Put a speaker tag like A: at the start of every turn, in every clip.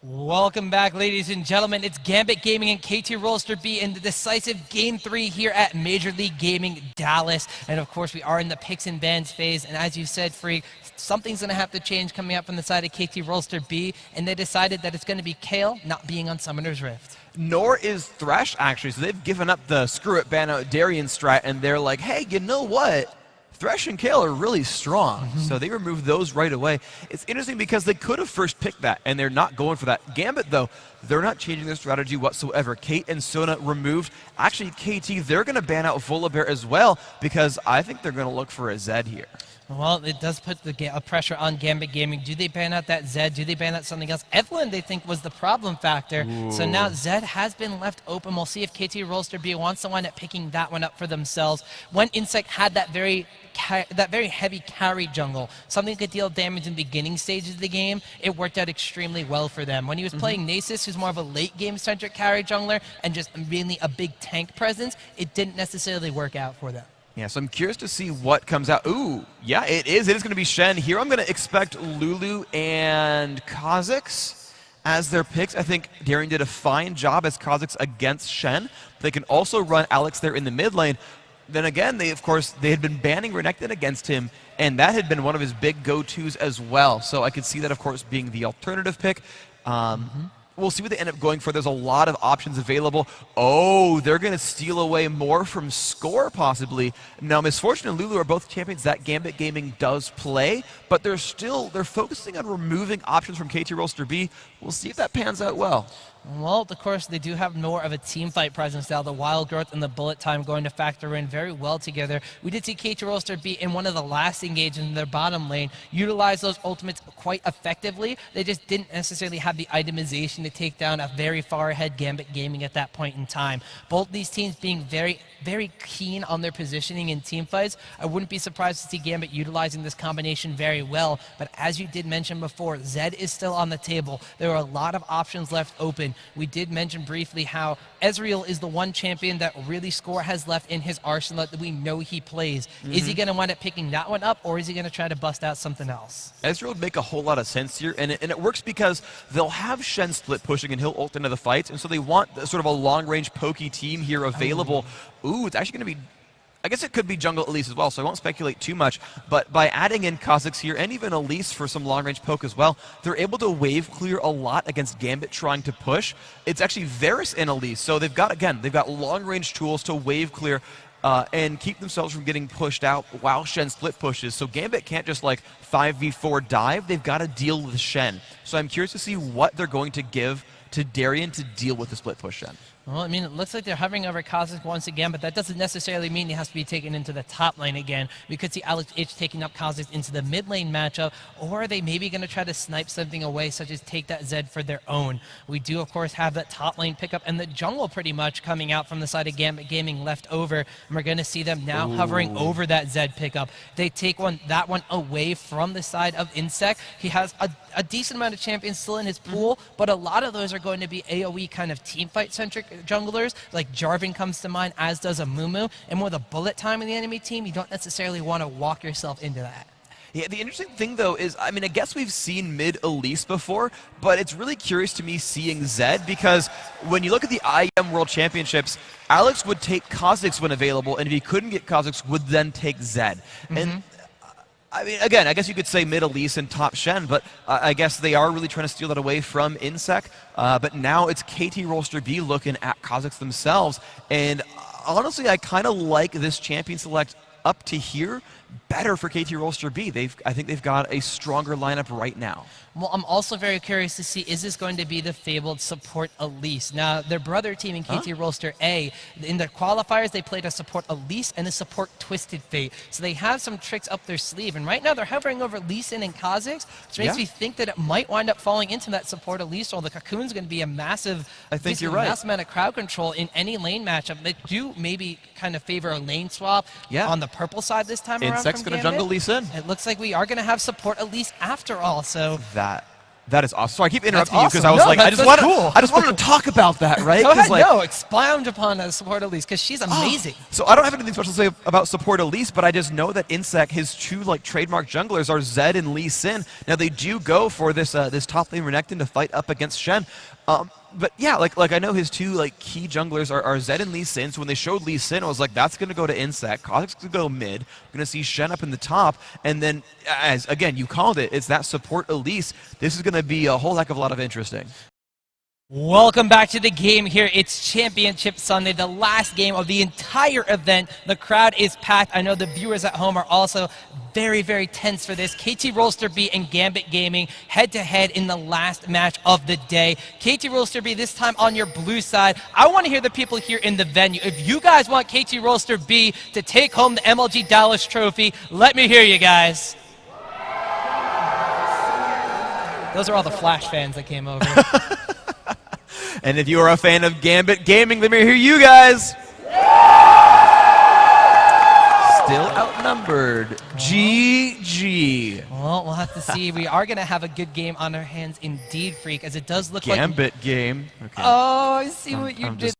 A: Welcome back, ladies and gentlemen. It's Gambit Gaming and KT Rolster B in the decisive Game 3 here at Major League Gaming Dallas. And of course, we are in the picks and bans phase. And as you said, Freak, something's going to have to change coming up from the side of KT Rolster B. And they decided that it's going to be Kale not being on Summoner's Rift.
B: Nor is Thresh, actually. So they've given up the screw it, ban out Darien strat, and they're like, hey, you know what? Thresh and Kale are really strong, so they removed those right away. It's interesting because they could have first picked that, and they're not going for that. Gambit, though, they're not changing their strategy whatsoever. Kate and Sona removed. Actually, KT, they're going to ban out Volibear as well, because I think they're going to look for a Zed here.
A: Well, it does put the pressure on Gambit Gaming. Do they ban out that Zed? Do they ban out something else? Evelyn, they think, was the problem factor. Ooh. So now Zed has been left open. We'll see if KT Rolster B wants to wind up picking that one up for themselves. When Insect had that very heavy carry jungle, something that could deal damage in the beginning stages of the game, it worked out extremely well for them. When he was playing Nasus, who's more of a late game-centric carry jungler, and just mainly a big tank presence, it didn't necessarily work out for them.
B: Yeah, so I'm curious to see what comes out. Ooh, yeah, it is. It is going to be Shen. Here I'm going to expect Lulu and Kha'Zix as their picks. I think Darien did a fine job as Kha'Zix against Shen. They can also run Alex there in the mid lane. Then again, they had been banning Renekton against him, and that had been one of his big go-tos as well. So I could see that, of course, being the alternative pick. We'll see what they end up going for. There's a lot of options available. Oh, they're going to steal away more from Score, possibly. Now, Misfortune and Lulu are both champions that Gambit Gaming does play, but they're focusing on removing options from KT Rolster B. We'll see if that pans out well.
A: Well, of course, they do have more of a team fight presence now. The Wild Growth and the Bullet Time going to factor in very well together. We did see KT Rolster be in one of the last engagements in their bottom lane, utilize those ultimates quite effectively. They just didn't necessarily have the itemization to take down a very far ahead Gambit Gaming at that point in time. Both these teams being very, very keen on their positioning in team fights. I wouldn't be surprised to see Gambit utilizing this combination very well. But as you did mention before, Zed is still on the table. There are a lot of options left open. We did mention briefly how Ezreal is the one champion that really Score has left in his arsenal that we know he plays. Is he going to wind up picking that one up, or is he going to try to bust out something else?
B: Ezreal would make a whole lot of sense here, and it works because they'll have Shen split pushing and he'll ult into the fights, and so they want sort of a long-range pokey team here available. Ooh, it's actually going to be... I guess it could be jungle Elise as well, so I won't speculate too much. But by adding in Kha'Zix here, and even Elise for some long-range poke as well, they're able to wave clear a lot against Gambit trying to push. It's actually Varus and Elise, so they've got long-range tools to wave clear and keep themselves from getting pushed out while Shen split pushes. So Gambit can't just like 5v4 dive, they've got to deal with Shen. So I'm curious to see what they're going to give to Darien to deal with the split push Shen.
A: Well, I mean, it looks like they're hovering over Kha'Zix once again, but that doesn't necessarily mean he has to be taken into the top lane again. We could see Alex H taking up Kha'Zix into the mid lane matchup, or are they maybe going to try to snipe something away, such as take that Zed for their own? We do, of course, have that top lane pickup and the jungle pretty much coming out from the side of Gambit Gaming left over, and we're going to see them now hovering over that Zed pickup. They take that one away from the side of Insect. He has a decent amount of champions still in his pool, but a lot of those are going to be AoE kind of team fight centric junglers. Like Jarvan comes to mind, as does a Mumu, and with a bullet time in the enemy team, you don't necessarily want to walk yourself into that.
B: Yeah, the interesting thing, though, is, I mean, I guess we've seen mid Elise before, but it's really curious to me seeing Zed, because when you look at the IEM World Championships, Alex would take Kha'Zix when available, and if he couldn't get Kha'Zix, would then take Zed. And I mean, again, I guess you could say mid Elise and top Shen, but I guess they are really trying to steal that away from Insect. But now it's KT Rolster B looking at Kha'Zix themselves. And honestly, I kind of like this champion select up to here better for KT Rolster B. I think they've got a stronger lineup right now.
A: Well, I'm also very curious to see, is this going to be the fabled support Elise? Now, their brother team in KT Rolster A, in their qualifiers, they played a support Elise and a support Twisted Fate. So they have some tricks up their sleeve. And right now, they're hovering over Lee Sin and Kha'Zix, which makes me think that it might wind up falling into that support Elise role. The Cocoon's going to be a massive, massive amount of crowd control in any lane matchup. They do maybe kind of favor a lane swap on the purple side this time around.
B: Insect's going to jungle Lee Sin.
A: It looks like we are going to have support Elise after all. So
B: That is awesome. So I keep interrupting you because
A: awesome.
B: I was
A: No,
B: like, I just wanted to talk about that, right?
A: Go ahead,
B: Like,
A: no, expound upon Support Elise, because she's amazing.
B: So I don't have anything special to say about Support Elise, but I just know that Insec, his two trademark junglers are Zed and Lee Sin. Now they do go for this this top lane Renekton to fight up against Shen. But yeah, like I know his two key junglers are Zed and Lee Sin. So when they showed Lee Sin, I was like, that's gonna go to Insec. Kha'Zix's gonna go mid. We're gonna see Shen up in the top, and then as again you called it, it's that Support Elise. This is gonna be a whole heck of a lot of interesting.
A: Welcome back to the game here. It's Championship Sunday, the last game of the entire event. The crowd is packed. I know the viewers at home are also very, very tense for this. KT Rolster B and Gambit Gaming head-to-head in the last match of the day. KT Rolster B this time on your blue side. I want to hear the people here in the venue. If you guys want KT Rolster B to take home the MLG Dallas trophy, let me hear you guys. Those are all the Flash fans that came over.
B: And if you are a fan of Gambit Gaming, let me hear you guys. Still outnumbered. GG.
A: Well, we'll have to see. We are going to have a good game on our hands indeed, Freak, as it does look
B: Gambit game. Okay.
A: Oh, I see what you did.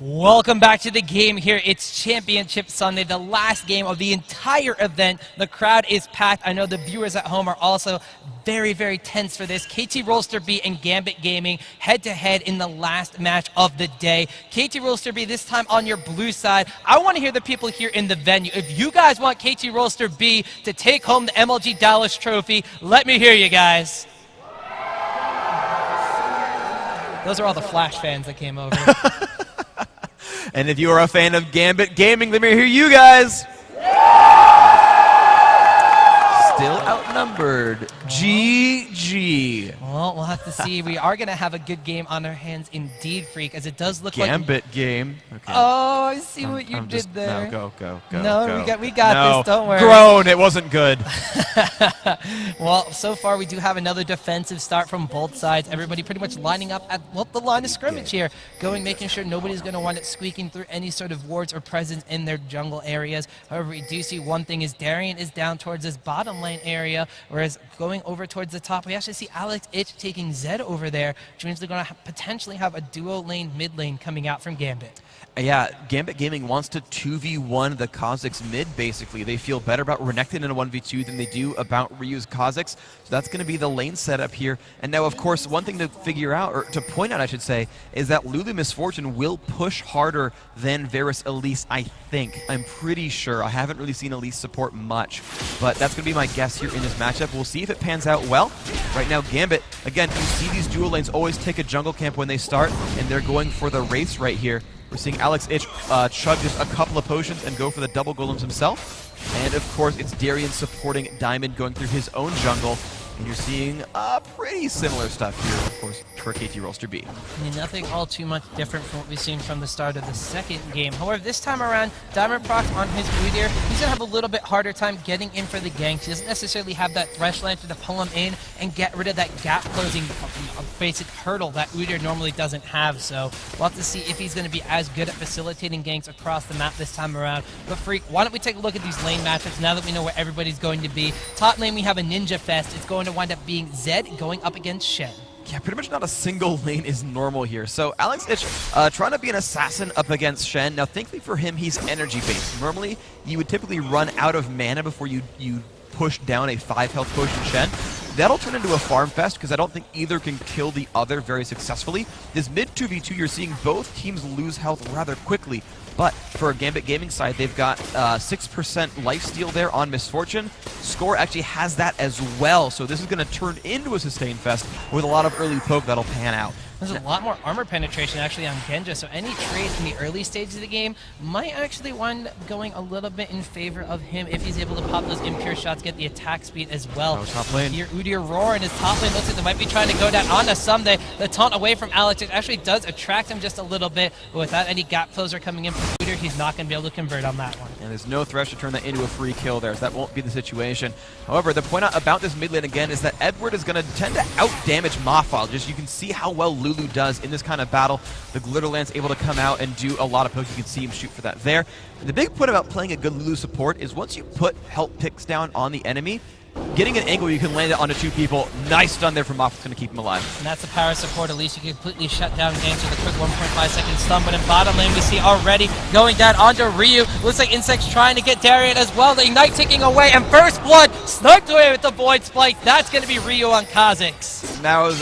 A: Welcome back to the game here. It's Championship Sunday, the last game of the entire event. The crowd is packed. I know the viewers at home are also very, very tense for this. KT Rolster B and Gambit Gaming head-to-head in the last match of the day. KT Rolster B this time on your blue side. I want to hear the people here in the venue. If you guys want KT Rolster B to take home the MLG Dallas trophy, let me hear you guys. Those are all the Flash fans that came over.
B: And if you are a fan of Gambit Gaming, let me hear you guys. Still outnumbered. GG.
A: Well, we'll have to see. We are going to have a good game on our hands indeed, Freak, as it does look
B: Gambit game. Okay.
A: Oh, I see what you did there.
B: No, go.
A: No, we got this. Don't worry.
B: Groan. It wasn't good.
A: Well, so far we do have another defensive start from both sides. Everybody pretty much lining up at the line of scrimmage here, making sure nobody's going to want it squeaking through any sort of wards or presence in their jungle areas. However, we do see one thing is Darian is down towards this bottom lane area, whereas going over towards the top, we actually see Alex Itch taking Zed over there, which means they're going to potentially have a duo lane mid lane coming out from Gambit.
B: Yeah, Gambit Gaming wants to 2v1 the Kha'Zix mid, basically. They feel better about Renekton in a 1v2 than they do about Ryu's Kha'Zix. So that's going to be the lane setup here. And now, of course, one thing to figure out, or to point out, I should say, is that Lulu Misfortune will push harder than Varus Elise, I think. I'm pretty sure. I haven't really seen Elise support much, but that's going to be my guess here in this matchup. We'll see if it pans out well. Right now, Gambit, again, you see these dual lanes always take a jungle camp when they start, and they're going for the race right here. We're seeing Alex Itch chug just a couple of potions and go for the double golems himself. And of course, it's Darian supporting Diamond going through his own jungle. And you're seeing pretty similar stuff here, of course, for KT Rolster B.
A: Nothing all too much different from what we've seen from the start of the second game. However, this time around, Diamond Proc on his Udyr, he's going to have a little bit harder time getting in for the gank. He doesn't necessarily have that Thresh Lantern to pull him in and get rid of that gap closing basic hurdle that Udyr normally doesn't have. So we'll have to see if he's going to be as good at facilitating ganks across the map this time around. But Freak, why don't we take a look at these lane matchups now that we know where everybody's going to be. Top lane, we have a Ninja Fest. It's going to wind up being Zed going up against Shen.
B: Yeah, pretty much not a single lane is normal here. So Alex Itch trying to be an assassin up against Shen. Now, thankfully for him, he's energy-based. Normally, you would typically run out of mana before you push down a 5 health potion Shen. That'll turn into a farm fest because I don't think either can kill the other very successfully. This mid 2v2, you're seeing both teams lose health rather quickly. But for a Gambit Gaming side, they've got 6% lifesteal there on Misfortune. Score actually has that as well, so this is going to turn into a sustain fest with a lot of early poke that'll pan out.
A: There's a lot more armor penetration actually on Genja, so any trade in the early stages of the game might actually wind up going a little bit in favor of him if he's able to pop those impure shots, get the attack speed as well.
B: Oh, top lane.
A: Here, Udyr roar in his top lane. Looks like they might be trying to go down onto Someday. The taunt away from Alex, it actually does attract him just a little bit, but without any gap closer coming in from Udyr, he's not going to be able to convert on that one.
B: Yeah, And there's no Thresh to turn that into a free kill there, so that won't be the situation. However, the point out about this mid lane again is that Edward is going to tend to out-damage Mafal. Just you can see how well Lulu does in this kind of battle. The Glitterland's able to come out and do a lot of poke. You can see him shoot for that there. And the big point about playing a good Lulu support is once you put help picks down on the enemy, getting an angle you can land it onto two people. Nice stun there from Moff. It's going to keep him alive.
A: And that's the power support. At least you can completely shut down games with a quick 1.5 second stun. But in bottom lane, we see already going down onto Ryu. Looks like Insect's trying to get Darien as well. The Ignite ticking away. And First Blood sniped away with the Void Spike. That's going to be Ryu on Kha'Zix.
B: That was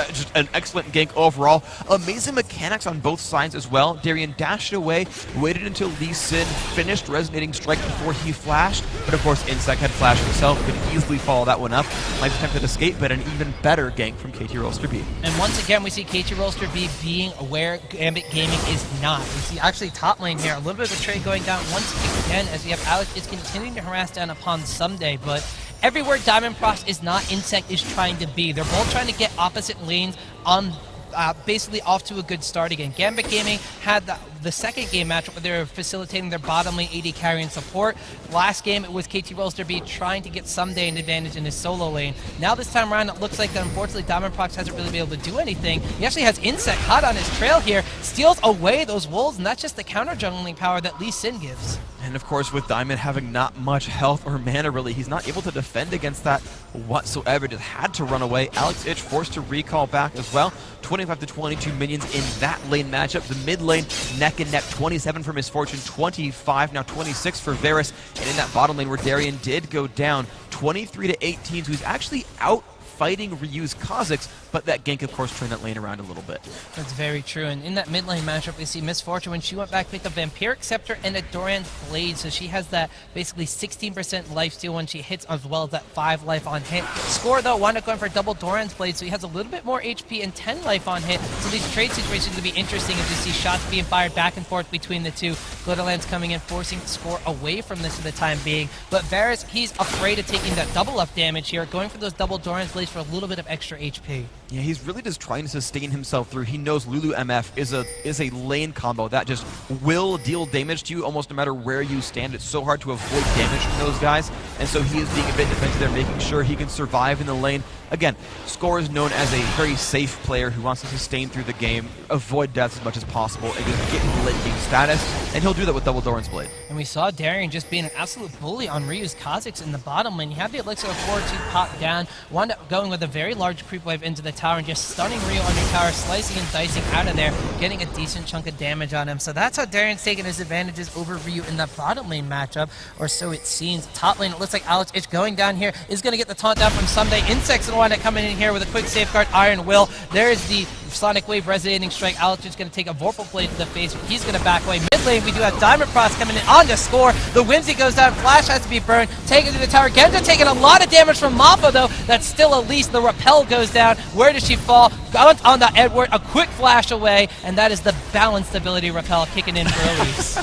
B: just an excellent gank overall. Amazing mechanics on both sides as well. Darien dashed away, waited until Lee Sin finished Resonating Strike before he flashed. But of course, Insect had flashed himself. Could easily follow that one up. Nice attempted escape, but an even better gank from KT Rolster B.
A: And once again, we see KT Rolster B being where Gambit Gaming is not. We see actually top lane here, a little bit of a trade going down once again as we have Alex is continuing to harass down upon Someday, but everywhere Diamond Prox is not, Insect is trying to be. They're both trying to get opposite lanes on basically off to a good start again. Gambit Gaming had the second game matchup where they were facilitating their bottom lane AD carry and support. Last game it was KT Rolster B trying to get Someday an advantage in his solo lane. Now this time around it looks like that unfortunately Diamond Prox hasn't really been able to do anything. He actually has Insect hot on his trail here, steals away those wolves, and that's just the counter jungling power that Lee Sin gives.
B: And of course, with Diamond having not much health or mana really, he's not able to defend against that whatsoever. Just had to run away. Alex Ich forced to recall back as well. 25 to 22 minions in that lane matchup. The mid lane neck and neck, 27 for Misfortune, 25, now 26 for Varus. And in that bottom lane where Darien did go down, 23 to 18, so he's actually out fighting Ryu's Kha'Zix, but that gank, of course, turned that lane around a little bit.
A: That's very true. And in that mid lane matchup, we see Misfortune when she went back, picked up Vampiric Scepter and a Doran's Blade, so she has that basically 16% lifesteal when she hits, as well as that 5 life on hit. Score, though, wound up going for double Doran's Blade, so he has a little bit more HP and 10 life on hit. So these trade situations will be interesting as you see shots being fired back and forth between the two. Glitterland's coming in, forcing Score away from this for the time being. But Varus, he's afraid of taking that double up damage here, going for those double Doran's Blades for a little bit of extra HP.
B: Yeah, he's really just trying to sustain himself through. He knows Lulu MF is a lane combo that just will deal damage to you almost no matter where you stand. It's so hard to avoid damage from those guys, and so he is being a bit defensive there, making sure he can survive in the lane. Again, Score is known as a very safe player who wants to sustain through the game, avoid deaths as much as possible, and just get into late game status, and he'll do that with double Doran's Blade.
A: And we saw Darien just being an absolute bully on Ryu's Kha'Zix in the bottom lane. You have the Elixir of Fortitude pop down, wound up going with a very large creep wave into the tower and just stunning Ryu on your tower, slicing and dicing out of there, getting a decent chunk of damage on him. So that's how Darien's taking his advantages over Ryu in that bottom lane matchup, or so it seems. Top lane, it looks like Alex Ich going down here is going to get the taunt down from Someday. Insect's going to wind up coming in here with a quick safeguard Iron Will. There is the Sonic Wave Resonating Strike. Alex is going to take a Vorpal Blade to the face. He's going to back away. Mid lane, we do have Diamond Prox coming in on the Score. The Whimsy goes down. Flash has to be burned. Taken to the tower. Genja taking a lot of damage from Mappa, though. That's still Elise. The Repel goes down. Where does she fall? On the Edward. A quick flash away. And that is the balanced ability Repel kicking in for Elise.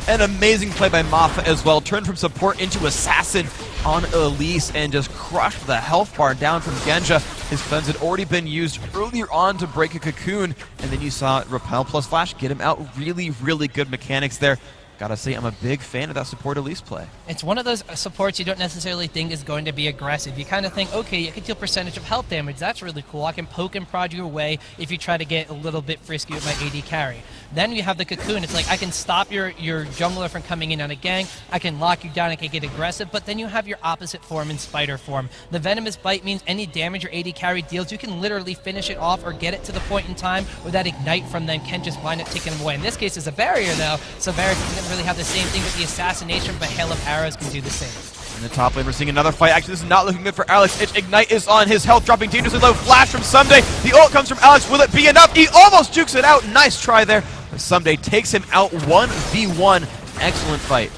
B: An amazing play by Maffa as well. Turned from support into assassin on Elise and just crushed the health bar down from Genja. His cleanse had already been used earlier on to break a cocoon, and then you saw Repel plus Flash get him out. Really, really good mechanics there. Gotta say, I'm a big fan of that support Elise play.
A: It's one of those supports you don't necessarily think is going to be aggressive. You kind of think, okay, you can deal percentage of health damage. That's really cool. I can poke and prod you away if you try to get a little bit frisky with my AD carry. Then you have the cocoon. It's like I can stop your jungler from coming in on a gang. I can lock you down. I can get aggressive. But then you have your opposite form in spider form. The venomous bite means any damage your AD carry deals, you can literally finish it off or get it to the point in time where that ignite from them can just wind up taking them away. In this case, it's a barrier though, so Varus doesn't really have the same thing with the assassination, but Hail of Arrows can do the same.
B: In the top lane, we're seeing another fight. Actually, this is not looking good for Alex Ich. Ignite is on his health, dropping dangerously low. Flash from Someday. The ult comes from Alex. Will it be enough? He almost jukes it out. Nice try there. Someday takes him out 1v1. Excellent fight.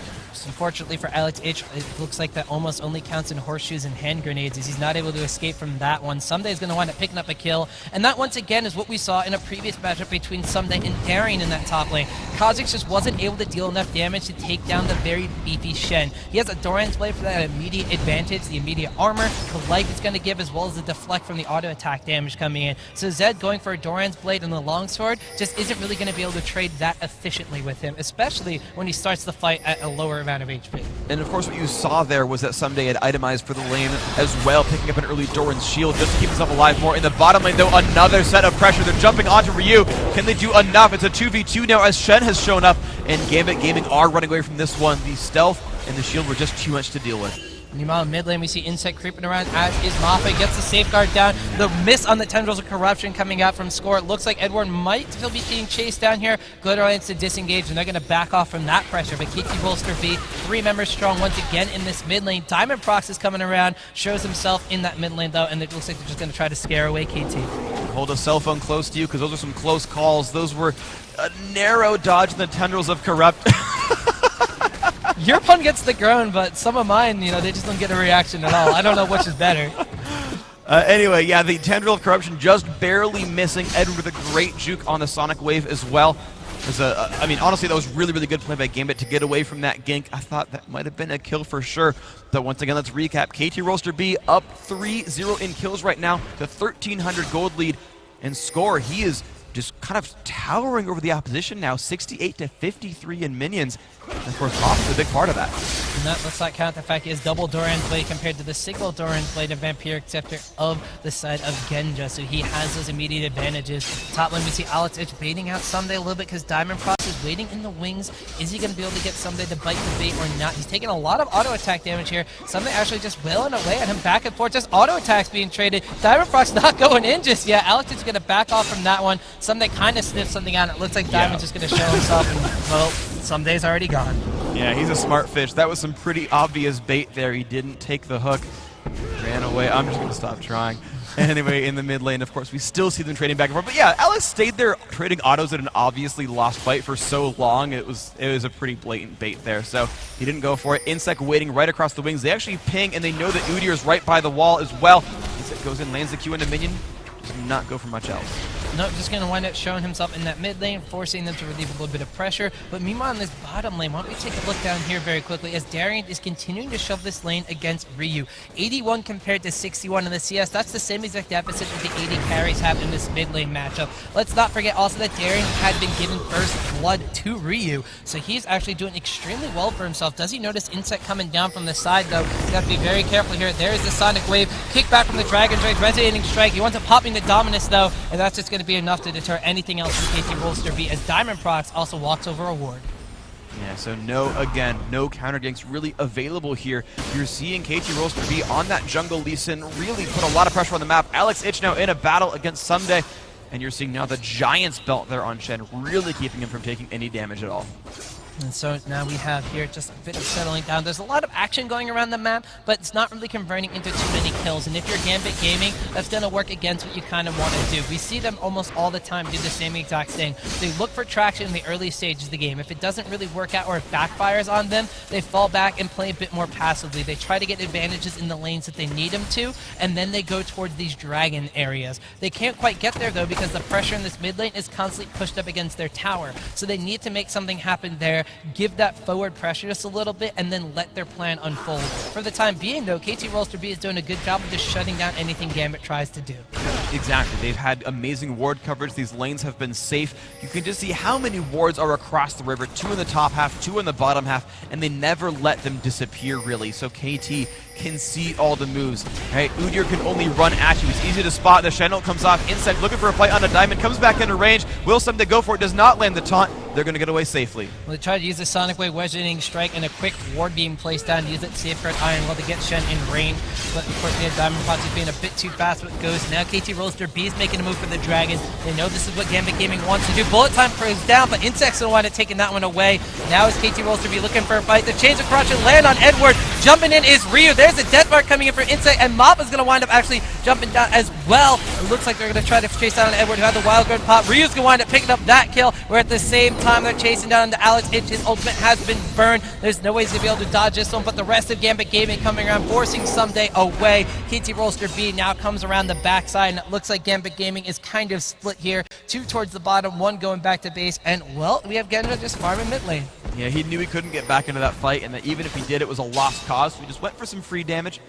A: Unfortunately for Alex Itch, it looks like that almost only counts in horseshoes and hand grenades as he's not able to escape from that one. Someday is going to wind up picking up a kill, and that once again is what we saw in a previous matchup between Someday and Darian in that top lane. Kha'Zix just wasn't able to deal enough damage to take down the very beefy Shen. He has a Doran's Blade for that immediate advantage, the immediate armor, the life it's going to give, as well as the deflect from the auto attack damage coming in. So Zed going for a Doran's Blade and the longsword just isn't really going to be able to trade that efficiently with him, especially when he starts the fight at a lower amount of HP.
B: And of course what you saw there was that Someday had itemized for the lane as well, picking up an early Doran's shield just to keep himself alive more. In the bottom lane though, another set of pressure. They're jumping onto Ryu. Can they do enough? It's a 2v2 now as Shen has shown up, and Gambit Gaming are running away from this one. The stealth and the shield were just too much to deal with.
A: Meanwhile, in mid lane, we see Insect creeping around, as is Maffa, gets the safeguard down. The miss on the Tendrils of Corruption coming out from Score. It looks like Edward might still be being chased down here. Glitter Alliance to disengage, and they're going to back off from that pressure. But KT Rolster B, 3 members strong once again in this mid lane. Diamond Prox is coming around, shows himself in that mid lane, though, and it looks like they're just going to try to scare away KT.
B: Hold a cell phone close to you, because those are some close calls. Those were a narrow dodge in the Tendrils of Corrupt.
A: Your pun gets the groan, but some of mine, you know, they just don't get a reaction at all. I don't know which is better.
B: Anyway, yeah, the Tendril of Corruption just barely missing. Edward with a great juke on the Sonic Wave as well. I mean, honestly, that was really, really good play by Gambit to get away from that gank. I thought that might have been a kill for sure. But once again, let's recap. KT Rolster B up 3-0 in kills right now to 1,300 gold lead. And Score, he is just kind of towering over the opposition now, 68-53 in minions. And of course, Moth is a big part of that.
A: And that let's not count the fact he has double Doran's Blade compared to the single Doran's Blade of Vampiric Scepter of the side of Genja, so he has those immediate advantages. Top lane, we see Alex Itch baiting out Someday a little bit because Diamond Prox is waiting in the wings. Is he going to be able to get Someday to bite the bait or not? He's taking a lot of auto attack damage here. Someday actually just wailing away at him back and forth, just auto attacks being traded. Diamond Prox not going in just yet. Alex Itch is going to back off from that one. Someday kind of sniffs something out. It looks like Diamond's just going to show himself, and well, Someday's already gone.
B: Yeah, he's a smart fish. That was some pretty obvious bait there. He didn't take the hook. Ran away. I'm just going to stop trying. Anyway, in the mid lane, of course, we still see them trading back and forth. But yeah, Alex stayed there trading autos at an obviously lost fight for so long. It was a pretty blatant bait there. So he didn't go for it. Insect waiting right across the wings. They actually ping, and they know that Udyr is right by the wall as well. Insect goes in, lands the Q into minion. Does not go for much else.
A: Nope, just going to wind up showing himself in that mid lane, forcing them to relieve a little bit of pressure. But meanwhile, in this bottom lane, why don't we take a look down here very quickly as Darian is continuing to shove this lane against Ryu. 81 compared to 61 in the CS. That's the same exact deficit that the 80 carries have in this mid lane matchup. Let's not forget also that Darian had been given first blood to Ryu, so he's actually doing extremely well for himself. Does he notice Insect coming down from the side, though? You have to be very careful here. There's the Sonic Wave. Kick back from the Dragon Rage, resonating strike. He wants to popping the Dominus, though, and that's just going to be enough to deter anything else from KT Rolster B as Diamond Prox also walks over a ward.
B: Yeah, so no counter ganks really available here. You're seeing KT Rolster B on that jungle Lee Sin really put a lot of pressure on the map. Alex Itch now in a battle against Someday, and you're seeing now the Giant's Belt there on Shen, really keeping him from taking any damage at all.
A: And so now we have here just a bit of settling down. There's a lot of action going around the map, but it's not really converting into too many kills. And if you're Gambit Gaming, that's going to work against what you kind of want to do. We see them almost all the time do the same exact thing. They look for traction in the early stages of the game. If it doesn't really work out or it backfires on them, they fall back and play a bit more passively. They try to get advantages in the lanes that they need them to, and then they go towards these dragon areas. They can't quite get there, though, because the pressure in this mid lane is constantly pushed up against their tower. So they need to make something happen there, give that forward pressure just a little bit, and then let their plan unfold. For the time being, though, KT Rolster B is doing a good job of just shutting down anything Gambit tries to do.
B: Exactly. They've had amazing ward coverage. These lanes have been safe. You can just see how many wards are across the river. 2 in the top half, 2 in the bottom half, and they never let them disappear, really. So KT can see all the moves. Right? Udyr can only run at you. It's easy to spot. The Chandel comes off. Insect looking for a fight on a diamond. Comes back into range. Will Someday go for it. Does not land the taunt. They're going to get away safely.
A: Well, they tried to use the Sonic Wave Resonating Strike and a quick ward beam placed down to use that Safeguard Iron Will to get Shen in range. But unfortunately, Diamond Prox is being a bit too fast when it goes. Now KT Rolster B is making a move for the Dragon. They know this is what Gambit Gaming wants to do. Bullet time is down, but Insect's going to wind up taking that one away. Now is KT Rolster B looking for a fight. The Chains of Corruption land on Edward. Jumping in is Ryu. There's a death mark coming in for Insect, and Mop is going to wind up actually jumping down as well. It looks like they're going to try to chase down Edward, who had the Wild Guard pop. Ryu's going to wind up picking up that kill, where at the same time, time they're chasing down into Alex Itch. His ultimate has been burned. There's no ways to be able to dodge this one, but the rest of Gambit Gaming coming around, forcing Someday away. KT Rolster B now comes around the backside, and it looks like Gambit Gaming is kind of split here. 2 towards the bottom, 1 going back to base, and well, we have Genja just farming mid lane.
B: Yeah, he knew he couldn't get back into that fight, and that even if he did, it was a lost cause. So he just went for some free damage.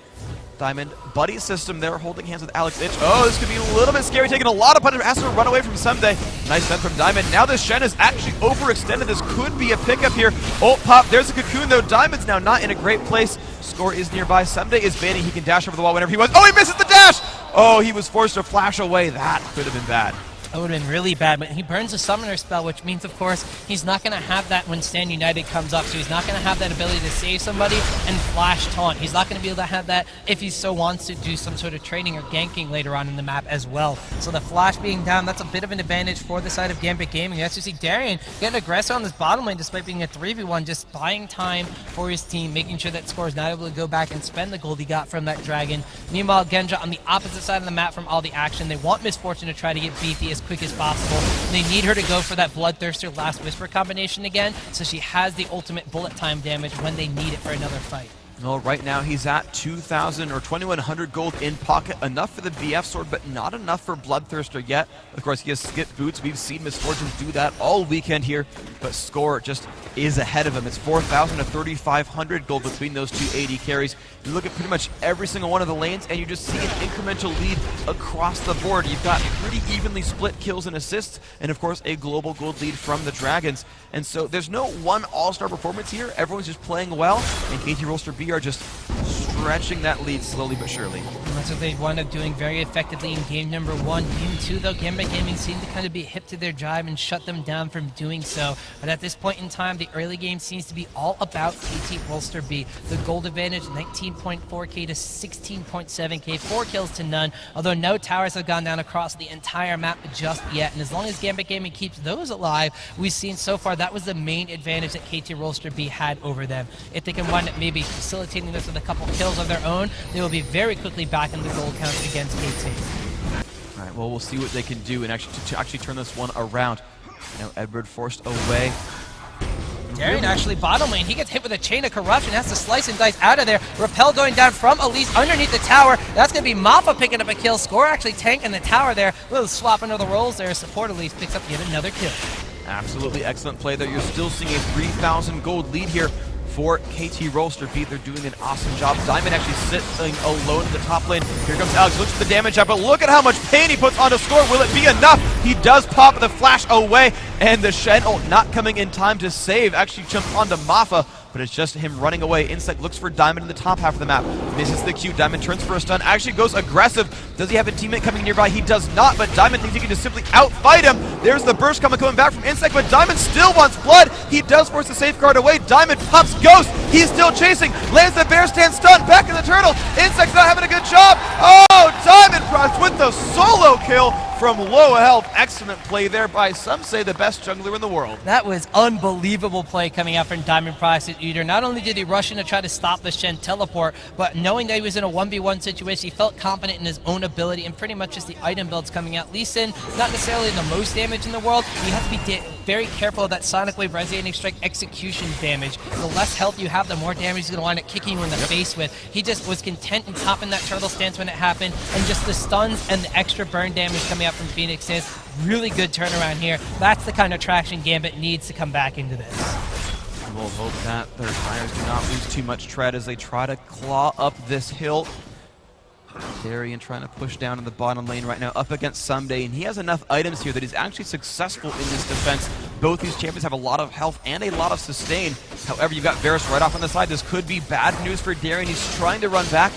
B: Diamond, buddy system there, holding hands with Alex Itch. Oh, this could be a little bit scary, taking a lot of punishment. Has to run away from Someday. Nice send from Diamond. Now this Shen is actually overextended. This could be a pickup here. Ult pop, there's a cocoon though. Diamond's now not in a great place. Score is nearby. Someday is baiting. He can dash over the wall whenever he wants. Oh, he misses the dash! Oh, he was forced to flash away. That could have been bad.
A: That would have been really bad, but he burns a summoner spell, which means, of course, he's not going to have that when Stand United comes up, so he's not going to have that ability to save somebody and flash taunt. He's not going to be able to have that if he so wants to do some sort of trading or ganking later on in the map as well. So the flash being down, that's a bit of an advantage for the side of Gambit Gaming. You actually see Darian getting aggressive on this bottom lane despite being a 3v1, just buying time for his team, making sure that Score is not able to go back and spend the gold he got from that dragon. Meanwhile, Genja on the opposite side of the map from all the action. They want Misfortune to try to get beefy as quick as possible. They need her to go for that Bloodthirster Last Whisper combination again, so she has the ultimate bullet time damage when they need it for another fight.
B: Well, right now he's at 2,000 or 2,100 gold in pocket. Enough for the BF sword, but not enough for Bloodthirster yet. Of course, he has skip boots. We've seen Misfortunes do that all weekend here, but Score just is ahead of him. It's 4,000 to 3,500 gold between those two AD carries. You look at pretty much every single one of the lanes, and you just see an incremental lead across the board. You've got pretty evenly split kills and assists, and of course, a global gold lead from the Dragons. And so there's no one all-star performance here. Everyone's just playing well, and KT Rolster B are just stretching that lead slowly but surely.
A: And that's what they wound up doing very effectively in game number 1. Game 2, though, Gambit Gaming seemed to kind of be hip to their jive and shut them down from doing so. But at this point in time, the early game seems to be all about KT Rolster B. The gold advantage, 19.4k to 16.7k, 4 kills to none, although no towers have gone down across the entire map just yet. And as long as Gambit Gaming keeps those alive, we've seen so far that was the main advantage that KT Rolster B had over them. If they can wind up maybe facilitating this with a couple kills of their own, they will be very quickly back in the gold count against KT.
B: All right, well, we'll see what they can do and actually turn this one around. Now Edward forced away.
A: Darian actually bottom lane. He gets hit with a chain of corruption, has to slice and dice out of there. Repel going down from Elise underneath the tower. That's going to be Mappa picking up a kill. Score actually tanking the tower there. A little swap under the rolls there. Support Elise picks up yet another kill.
B: Absolutely excellent play there. You're still seeing a 3,000 gold lead here for KT Rolster B. They're doing an awesome job. Diamond actually sitting alone in the top lane. Here comes Alex, looks at the damage up, but look at how much pain he puts onto Score. Will it be enough? He does pop the flash away, and the Shen ult not coming in time to save. Actually jumps onto Mappa, but it's just him running away. Insect looks for Diamond in the top half of the map. Misses the Q. Diamond turns for a stun. Actually goes aggressive. Does he have a teammate coming nearby? He does not, but Diamond thinks he can just simply outfight him. There's the burst coming back from Insect, but Diamond still wants blood. He does force the safeguard away. Diamond pops Ghost. He's still chasing. Lands the bear stand stun. Back in the turtle. Insect's not having a good job. Oh, Diamond Frost with the solo kill from low health. Excellent play there by some say the best jungler in the world.
A: That was unbelievable play coming out from Diamond Frost Eater. Not only did he rush in to try to stop the Shen teleport, but knowing that he was in a 1v1 situation, he felt confident in his own ability and pretty much just the item builds coming out. Lee Sin, not necessarily the most damage in the world. You have to be very careful of that Sonic Wave Resonating Strike execution damage. The less health you have, the more damage he's going to wind up kicking you in the face with. He just was content in topping that turtle stance when it happened, and just the stuns and the extra burn damage coming out from Phoenix is really good turnaround here. That's the kind of traction Gambit needs to come back into this.
B: We'll hope that their tires do not lose too much tread as they try to claw up this hill. Darian trying to push down in the bottom lane right now up against Someday, and he has enough items here that he's actually successful in this defense. Both these champions have a lot of health and a lot of sustain. However, you've got Varus right off on the side. This could be bad news for Darian. He's trying to run back.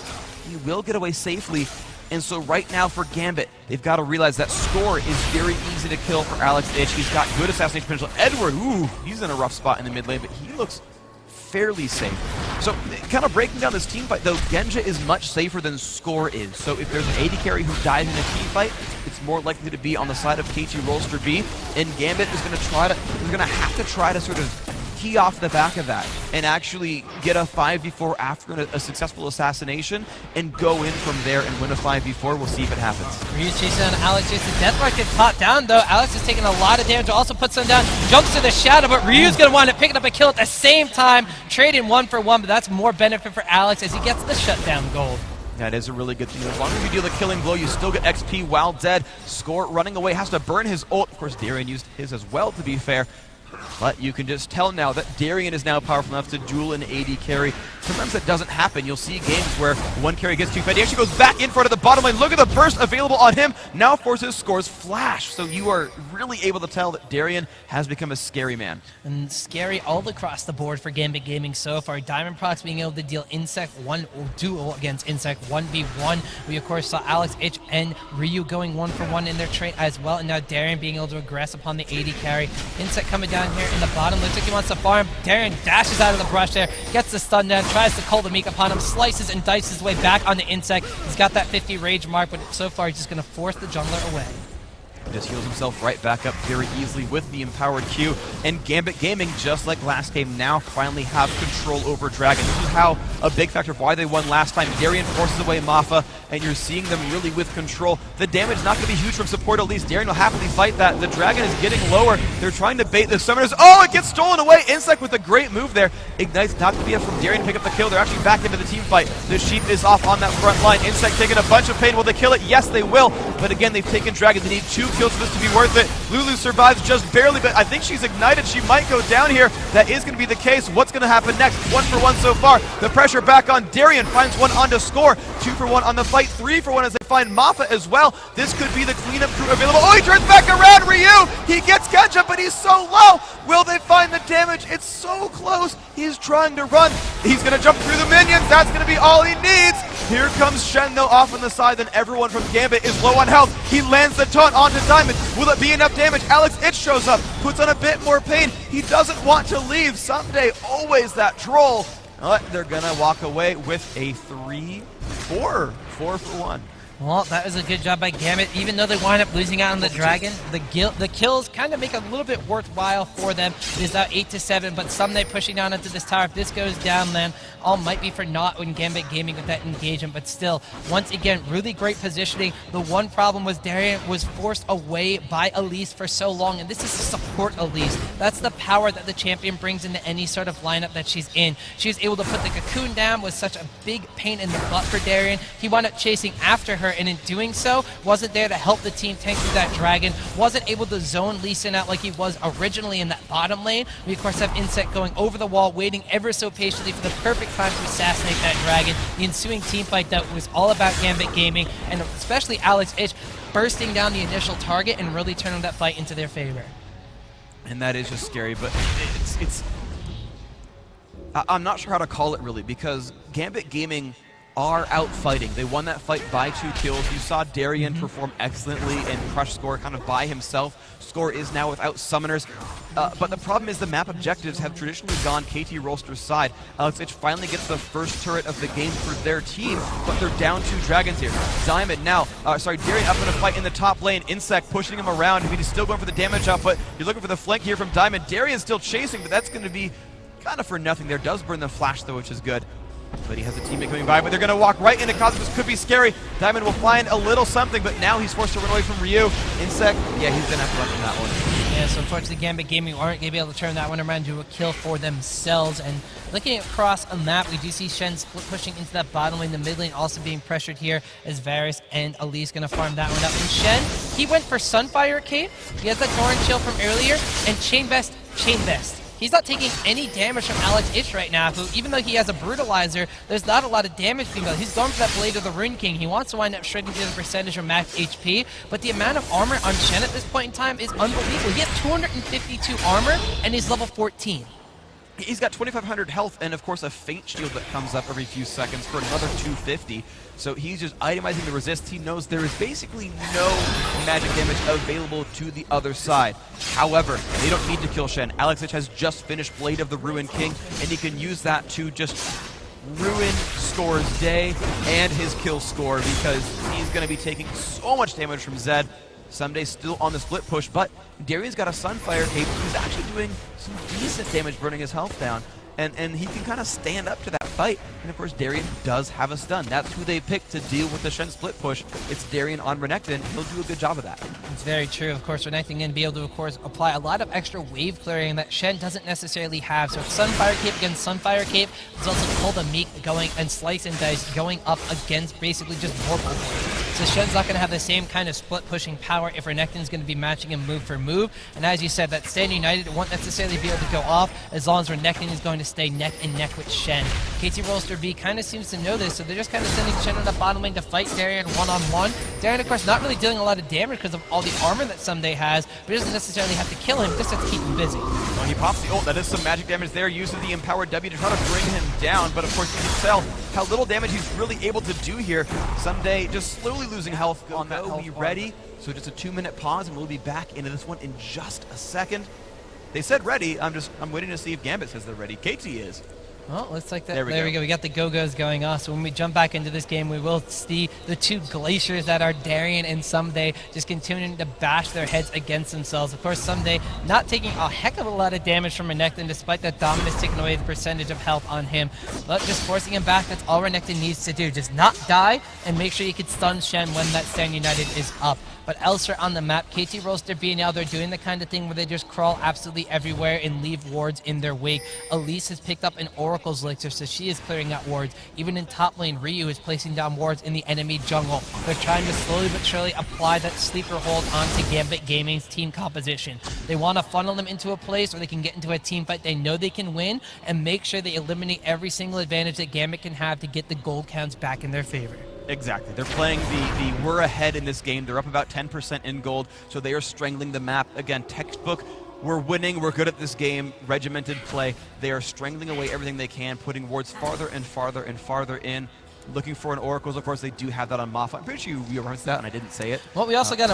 B: He will get away safely. And so right now for Gambit, they've got to realize that Score is very easy to kill for Alex Itch. He's got good assassination potential. Edward, ooh, he's in a rough spot in the mid lane, but he looks fairly safe. So kind of breaking down this team fight, though, Genja is much safer than Score is. So if there's an AD carry who dies in a team fight, it's more likely to be on the side of KT Rolster B. And Gambit is going to have to try to sort of key off the back of that and actually get a 5v4 after a successful assassination and go in from there and win a 5v4. We'll see if it happens.
A: Ryu's chasing on Alex. The Deathmark gets caught down, though. Alex is taking a lot of damage. Also puts him down. Jumps to the shadow, but Ryu's going to wind up picking up a kill at the same time. Trading 1 for 1, but that's more benefit for Alex as he gets the shutdown gold.
B: That is a really good thing. As long as you deal the killing blow, you still get XP while dead. Score running away, has to burn his ult. Of course, Darien used his as well, to be fair. But you can just tell now that Darien is now powerful enough to duel an AD carry. Sometimes that doesn't happen. You'll see games where one carry gets too fed. He actually goes back in front of the bottom lane. Look at the burst available on him. Now forces Score's flash. So you are really able to tell that Darien has become a scary man.
A: And scary all across the board for Gambit Gaming so far. Diamond Prox being able to deal Insect 1 duel against Insect 1v1. We of course saw Alex, Itch, and Ryu going 1 for 1 in their trade as well. And now Darien being able to aggress upon the AD carry. Insect coming down here in the bottom. Looks like he wants to farm. Darien dashes out of the brush there, gets the stun down, tries to call the meek upon him, slices and dices his way back on the Insect. He's got that 50 rage mark, but so far he's just going to force the jungler away.
B: Just heals himself right back up very easily with the empowered Q. And Gambit Gaming, just like last game, now finally have control over Dragon. This is how a big factor of why they won last time. Darien forces away Mafa, and you're seeing them really with control. The damage is not going to be huge from support, at least. Darien will happily fight that. The Dragon is getting lower. They're trying to bait the summoners. Oh, it gets stolen away. Insect with a great move there. Ignites not to be enough from Darien to pick up the kill. They're actually back into the team fight. The Sheep is off on that front line. Insect taking a bunch of pain. Will they kill it? Yes, they will. But again, they've taken Dragon. They need 2 kills for this to be worth it. Lulu survives just barely, but I think she's ignited. She might go down here. That is going to be the case. What's going to happen next? 1 for 1 so far. The pressure back on Darien. Finds one on to Score. 2 for 1 on the fight. 3 for 1 as they find Mafa as well. This could be the cleanup crew available. Oh, he turns back around. Ryu! He gets ketchup, but he's so low. Will they find the damage? It's so close. He's trying to run. He's going to jump through the minions. That's going to be all he needs. Here comes Shen, though, off on the side. Then everyone from Gambit is low on health. He lands the taunt onto Diamond. Will it be enough damage? Alex Itch shows up, puts on a bit more pain. He doesn't want to leave. Someday, always that troll. But they're going to walk away with a 3-4. 4 for 1.
A: Well, that was a good job by Gambit. Even though they wind up losing out on the Dragon, the kills kind of make it a little bit worthwhile for them. It is now 8-7, but someday pushing down into this tower. If this goes down, then all might be for naught when Gambit Gaming with that engagement. But still, once again, really great positioning. The one problem was Darien was forced away by Elise for so long, and this is a support Elise. That's the power that the champion brings into any sort of lineup that she's in. She was able to put the cocoon down with such a big pain in the butt for Darien. He wound up chasing after her, and in doing so, wasn't there to help the team tank through that Dragon, wasn't able to zone Lee Sin out like he was originally in that bottom lane. We of course have Insect going over the wall, waiting ever so patiently for the perfect time to assassinate that Dragon. The ensuing team fight that was all about Gambit Gaming, and especially Alex Itch bursting down the initial target and really turning that fight into their favor.
B: And that is just scary, but I'm not sure how to call it really, because Gambit Gaming are out fighting. They won that fight by 2 kills. You saw Darien perform excellently and crush Score kind of by himself. Score is now without summoners. But the problem is the map objectives have traditionally gone KT Rolster's side. Alex Itch finally gets the first turret of the game for their team, but they're down 2 dragons here. Diamond now, Darien up in a fight in the top lane. Insect pushing him around. I mean, he's still going for the damage output. You're looking for the flank here from Diamond. Darien's still chasing, but that's going to be kind of for nothing there. Does burn the flash though, which is good. But he has a teammate coming by, but they're going to walk right into Cosmos. This could be scary. Diamond will find a little something, but now he's forced to run away from Ryu. Insect, yeah, he's going to have to run from that one.
A: Yeah, so unfortunately Gambit Gaming aren't going to be able to turn that one around to a kill for themselves. And looking across a map, we do see Shen pushing into that bottom lane. The mid lane also being pressured here as Varus and Elise going to farm that one up. And Shen, he went for Sunfire Cape. He has that Torrent Shield from earlier, and Chain Vest. He's not taking any damage from Alex Itch right now, who, even though he has a Brutalizer, there's not a lot of damage being done. He's going for that Blade of the Rune King. He wants to wind up shredding through the percentage of max HP, but the amount of armor on Shen at this point in time is unbelievable. He has 252 armor, and he's level 14.
B: He's got 2,500 health and, of course, a Faint Shield that comes up every few seconds for another 250. So he's just itemizing the resist. He knows there is basically no magic damage available to the other side. However, they don't need to kill Shen. Alex Itch has just finished Blade of the Ruin King, and he can use that to just ruin Score's day and his kill score, because he's going to be taking so much damage from Zed. Someday still on the split push, but Darian's got a Sunfire cape who's actually doing some decent damage, burning his health down. And he can kind of stand up to that fight. And of course, Darian does have a stun. That's who they picked to deal with the Shen split push. It's Darian on Renekton. He'll do a good job of that.
A: It's very true. Of course, Renekton can be able to, of course, apply a lot of extra wave clearing that Shen doesn't necessarily have. So it's Sunfire Cape against Sunfire Cape. There's also Pull the Meek going and Slice and Dice going up against basically just Vorpal. So Shen's not going to have the same kind of split pushing power if Renekton's going to be matching him move for move. And as you said, that Stand United won't necessarily be able to go off as long as Renekton is going to stay neck and neck with Shen. KT Rolster B kind of seems to know this, so they're just kind of sending Shen on the bottom lane to fight Darian one-on-one. Darian, of course, not really dealing a lot of damage because of all the armor that Someday has, but he doesn't necessarily have to kill him, just have to keep him busy.
B: When he pops the ult, that is some magic damage there, using the empowered W to try to bring him down, but of course you can tell how little damage he's really able to do here. Someday just slowly losing health on that. Be ready. So just a 2-minute pause, and we'll be back into this one in just a second. They said ready. I'm waiting to see if Gambit says they're ready. KT is.
A: Well, looks like that.
B: There we go.
A: We got the Go-Go's going off. So when we jump back into this game, we will see the two glaciers that are Darian and Someday just continuing to bash their heads against themselves. Of course, Someday not taking a heck of a lot of damage from Renekton, despite that Dominus taking away the percentage of health on him. But just forcing him back, that's all Renekton needs to do. Just not die and make sure you can stun Shen when that Stand United is up. But elsewhere on the map, KT Rolster B now they're doing the kind of thing where they just crawl absolutely everywhere and leave wards in their wake. Elise has picked up an Oracle's Elixir, so she is clearing out wards. Even in top lane, Ryu is placing down wards in the enemy jungle. They're trying to slowly but surely apply that sleeper hold onto Gambit Gaming's team composition. They want to funnel them into a place where they can get into a team fight they know they can win and make sure they eliminate every single advantage that Gambit can have to get the gold counts back in their favor.
B: Exactly. They're playing the we're ahead in this game. They're up about 10% in gold, so they are strangling the map. Again, textbook, we're winning, we're good at this game, regimented play. They are strangling away everything they can, putting wards farther and farther and farther in, looking for an Oracles. Of course, they do have that on Moth. I'm pretty sure you referenced that and I didn't say it.
A: Well, we also got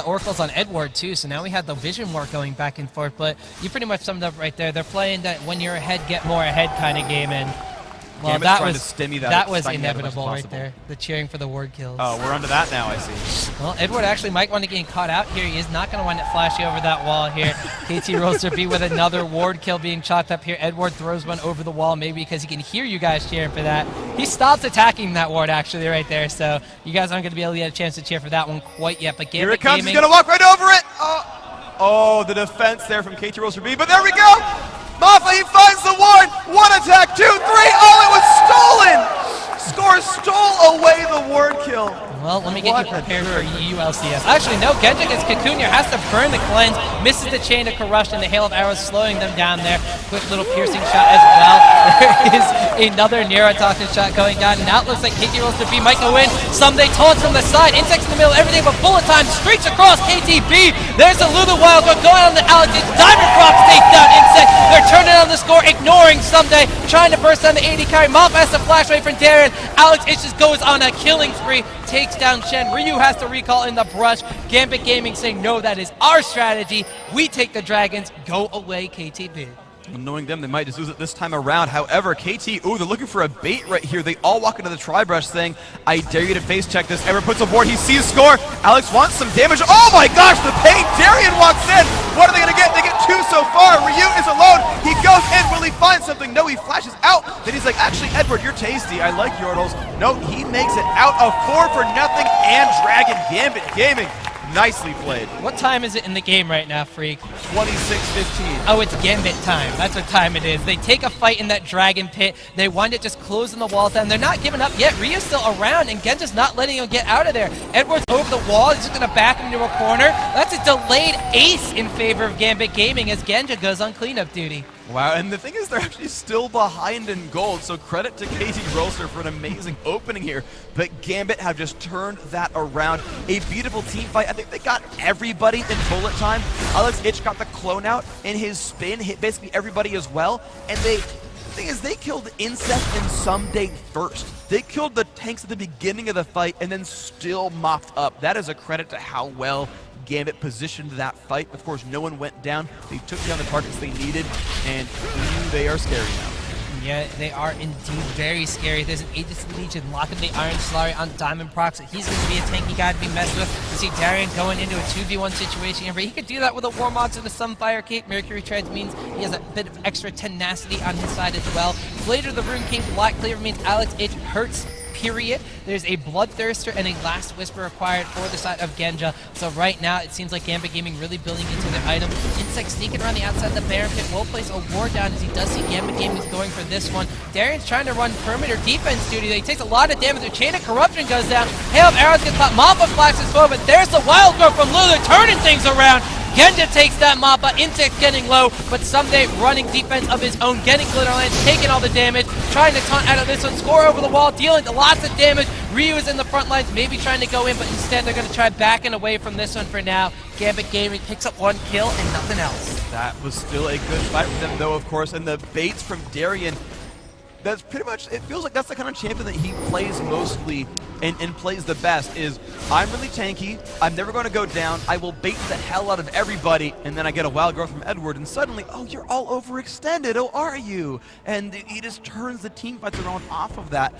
A: Oracles on Edward too, so now we have the Vision War going back and forth, but you pretty much summed up right there. They're playing that when you're ahead, get more ahead kind of game, and well, that was inevitable right there. The cheering for the ward kills.
B: Oh, we're onto that now, I see.
A: Well, Edward actually might want to get caught out here. He is not going to wind up flashing over that wall here. KT Rolster B with another ward kill being chopped up here. Edward throws one over the wall, maybe because he can hear you guys cheering for that. He stopped attacking that ward actually right there, so you guys aren't going to be able to get a chance to cheer for that one quite yet. But Gambit
B: here it comes.
A: Gaming,
B: He's going to walk right over it. Oh, the defense there from KT Rolster B, but there we go. Mafa, he finds the ward. One attack, 2, 3. Oh, it was stolen. Score stole away the ward kill.
A: Well, let me get you prepared for ULCS. Actually, no, Genja gets Cocoon has to burn the cleanse, misses the chain of Crush, and the hail of arrows slowing them down there. Quick little piercing shot as well. There is another neurotoxin shot going down. Now it looks like KT Rolster B might go in. Someday taunts from the side, insects in the middle, everything but bullet time streaks across KTB. There's a Lulu Wildcard going on the Alex. Diamond Crops takes down Insect. They're turning on the score, ignoring Someday, trying to burst down the AD carry. Moth has to flash away from Darren. Alex just goes on a killing spree, takes down Shen. Ryu has to recall in the brush. Gambit Gaming saying, no, that is our strategy. We take the dragons. Go away, KTB.
B: Knowing them, they might just lose it this time around. However, KT, they're looking for a bait right here. They all walk into the tri-brush saying, I dare you to face check this. Edward puts a board. He sees score. Alex wants some damage. Oh my gosh, the pain. Darian walks in. What are they going to get? They get 2 so far. Ryu is alone. He goes in. Will he find something? No, he flashes out. Then he's like, actually, Edward, you're tasty. I like Yordles. No, he makes it out of 4-0 and Dragon Gambit Gaming. Nicely played.
A: What time is it in the game right now, Freak?
B: 26:15.
A: Oh, it's Gambit time. That's what time it is. They take a fight in that dragon pit. They wind up just closing the walls down. They're not giving up yet. Ryu's still around, and Genja's not letting him get out of there. Edward's over the wall. He's just going to back him into a corner. That's a delayed ace in favor of Gambit Gaming as Genja goes on cleanup duty.
B: Wow, and the thing is, they're actually still behind in gold, so credit to KT Rolster for an amazing opening here. But Gambit have just turned that around. A beautiful team fight. I think they got everybody in bullet time. Alex Ich got the clone out in his spin, hit basically everybody as well. And the thing is, they killed Insect and Someday first. They killed the tanks at the beginning of the fight and then still mopped up. That is a credit to how well Gambit positioned that fight. Of course, no one went down. They took down the targets they needed, and they are scary now.
A: Yeah, they are indeed very scary. There's an Aegis Legion locking the Iron Solari on Diamond Proc, so he's going to be a tanky guy to be messed with. You see Darian going into a 2v1 situation here, but he could do that with a War Monster, the Sunfire Cape. Mercury Treads means he has a bit of extra tenacity on his side as well. Blade of the Rune King, Black Cleaver means Alex H hurts. Period. There's a Bloodthirster and a Last Whisper required for the side of Genja. So right now, it seems like Gambit Gaming really building into their item. Insect sneaking around the outside of the Baron Pit will place a ward down as he does see Gambit Gaming going for this one. Darian's trying to run perimeter defense duty. He takes a lot of damage. The Chain of Corruption goes down. Hail of Arrows gets caught. Mappa flashes forward, but there's the Wild Growth from Lulu turning things around. Genja takes that Mappa, Insect getting low, but Someday running defense of his own, getting Glitterlands, taking all the damage, trying to taunt out of this one, score over the wall, dealing lots of damage. Ryu is in the front lines, maybe trying to go in, but instead they're going to try backing away from this one for now. Gambit Gaming picks up one kill and nothing else.
B: That was still a good fight for them, though, of course, and the baits from Darian. That's pretty much, it feels like that's the kind of champion that he plays mostly and plays the best is, I'm really tanky, I'm never going to go down, I will bait the hell out of everybody, and then I get a Wild Growth from Edward, and suddenly, oh, you're all overextended, oh, are you? And he just turns the team fights around off of that.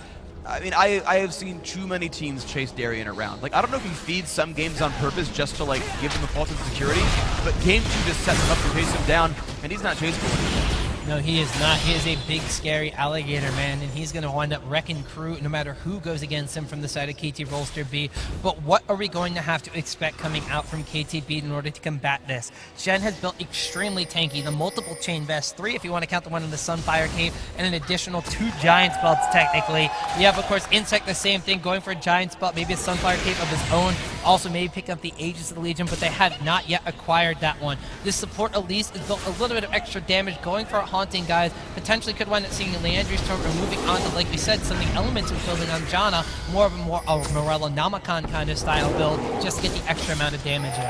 B: I mean, I have seen too many teams chase Darian around. Like, I don't know if he feeds some games on purpose just to, like, give them a false sense of security, but Game 2 just sets him up to chase him down, and he's not chaseable anymore.
A: No, he is not. He is a big, scary alligator, man, and he's going to wind up wrecking crew no matter who goes against him from the side of KT Rolster B. But what are we going to have to expect coming out from KTB in order to combat this? Shen has built extremely tanky, the multiple chain vests, 3 if you want to count the one in the Sunfire Cave, and an additional 2 Giant Spells, technically. We have, of course, Insect, the same thing, going for a Giant Spell, maybe a Sunfire Cave of his own, also maybe pick up the Aegis of the Legion, but they have not yet acquired that one. This support Elise is built a little bit of extra damage, going for a Haunting, guys. Potentially could wind up seeing Leandri's Storm or moving on to, like we said, something Elements of building on Janna, more of a Morello Namakan kind of style build, just to get the extra amount of damage in.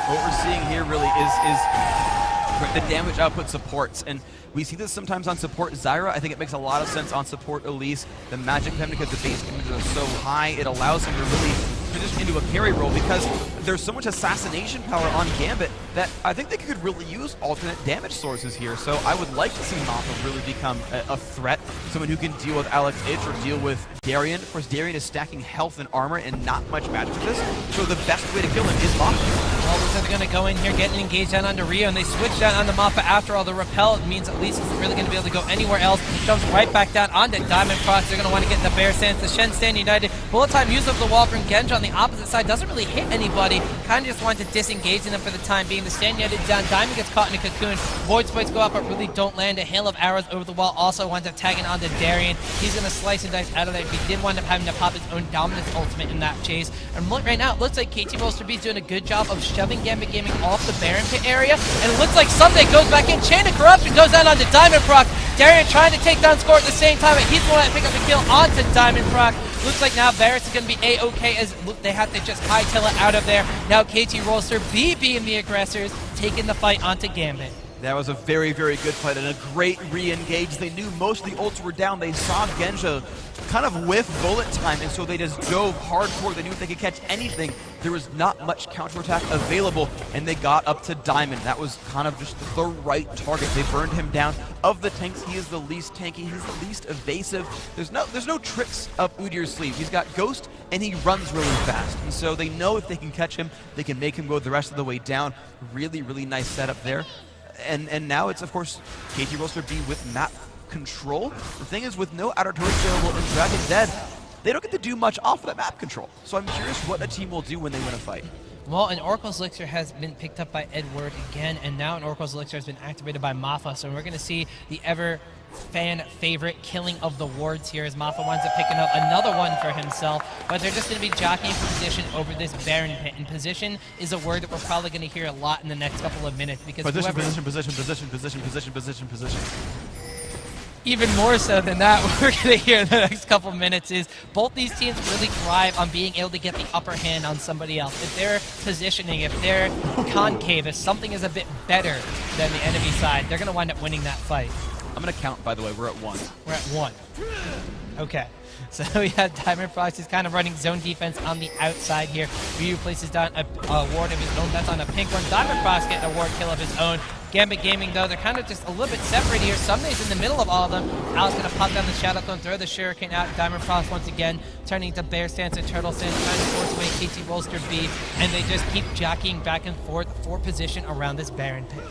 B: What we're seeing here really is the damage output supports, and we see this sometimes on support Zyra. I think it makes a lot of sense on support Elise. The magic pen, because the base damage is so high, it allows him to really transition into a carry role because there's so much assassination power on Gambit that I think they could really use alternate damage sources here. So I would like to see Mappa really become a threat, someone who can deal with Alex Itch or deal with Darian. Of course, Darian is stacking health and armor and not much magic with this, so the best way to kill him is Mappa.
A: Well, looks like they're going to go in here, getting engaged down onto Rio, and they switch down onto Mappa after all. The repel means at least isn't really going to be able to go anywhere else. Jumps right back down onto Diamond Cross. They're going to want to get in the bear stance. The Shen stand united. Bullet time used up the wall from Genja on the opposite side. Doesn't really hit anybody. Kind of just wanted to disengage in them for the time being. The stand united down. Diamond gets caught in a cocoon. Void Spikes go up, but really don't land. A hail of arrows over the wall also winds up tagging onto Darian. He's going to slice and dice out of there. He did wind up having to pop his own dominance ultimate in that chase. And right now, it looks like KT Rolster B is doing a good job of shoving Gambit Gaming off the Baron Pit area. And it looks like Someday goes back in. Chain of Corruption goes out onto Diamond Proc. Darian trying to take down Score at the same time, and he's going to pick up a kill onto Diamond Proc. Looks like now Varus is going to be A-okay as they have to just hightail it out of there. Now KT Rolster B being the aggressors, taking the fight onto Gambit.
B: That was a very, very good fight and a great re-engage. They knew most of the ults were down. They saw Genja kind of whiff bullet time, and so they just dove hardcore. They knew if they could catch anything, there was not much counterattack available, and they got up to Diamond. That was kind of just the right target. They burned him down. Of the tanks, he is the least tanky. He's the least evasive. There's no tricks up Udyr's sleeve. He's got Ghost, and he runs really fast. And so they know if they can catch him, they can make him go the rest of the way down. Really, really nice setup there. And now it's, of course, KT Rolster B with map control. The thing is, with no outer turrets available in Dragon Dead, they don't get to do much off of that map control. So I'm curious what a team will do when they win a fight.
A: Well, an Oracle's Elixir has been picked up by Edward again, and now an Oracle's Elixir has been activated by Mappa. So we're going to see the ever fan favorite killing of the wards here as Mappa winds up picking up another one for himself, but they're just going to be jockeying for position over this Baron Pit, and position is a word that we're probably going to hear a lot in the next couple of minutes because position. Even more so than that, what we're going to hear in the next couple minutes is both these teams really thrive on being able to get the upper hand on somebody else. If they're positioning, if they're concave, if something is a bit better than the enemy side, they're going to wind up winning that fight.
B: I'm going to count, by the way. We're at 1.
A: We're at 1. Okay. So we have Diamond Proc is kind of running zone defense on the outside here. Ryu places down a ward of his own. That's on a pink one. Diamond Proc getting a ward kill of his own. Gambit Gaming, though, they're kind of just a little bit separated here. Sunday's in the middle of all of them. Al's going to pop down the Shadow Clone, throw the Shuriken out. Diamond Frost once again turning to Bear Stance and Turtle Stance, trying to force away KT Rolster B, and they just keep jockeying back and forth for position around this Baron pit.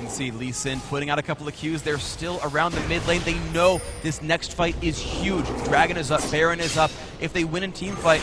B: See Lee Sin putting out a couple of Qs. They're still around the mid lane. They know this next fight is huge. Dragon is up, Baron is up. If they win in team fight,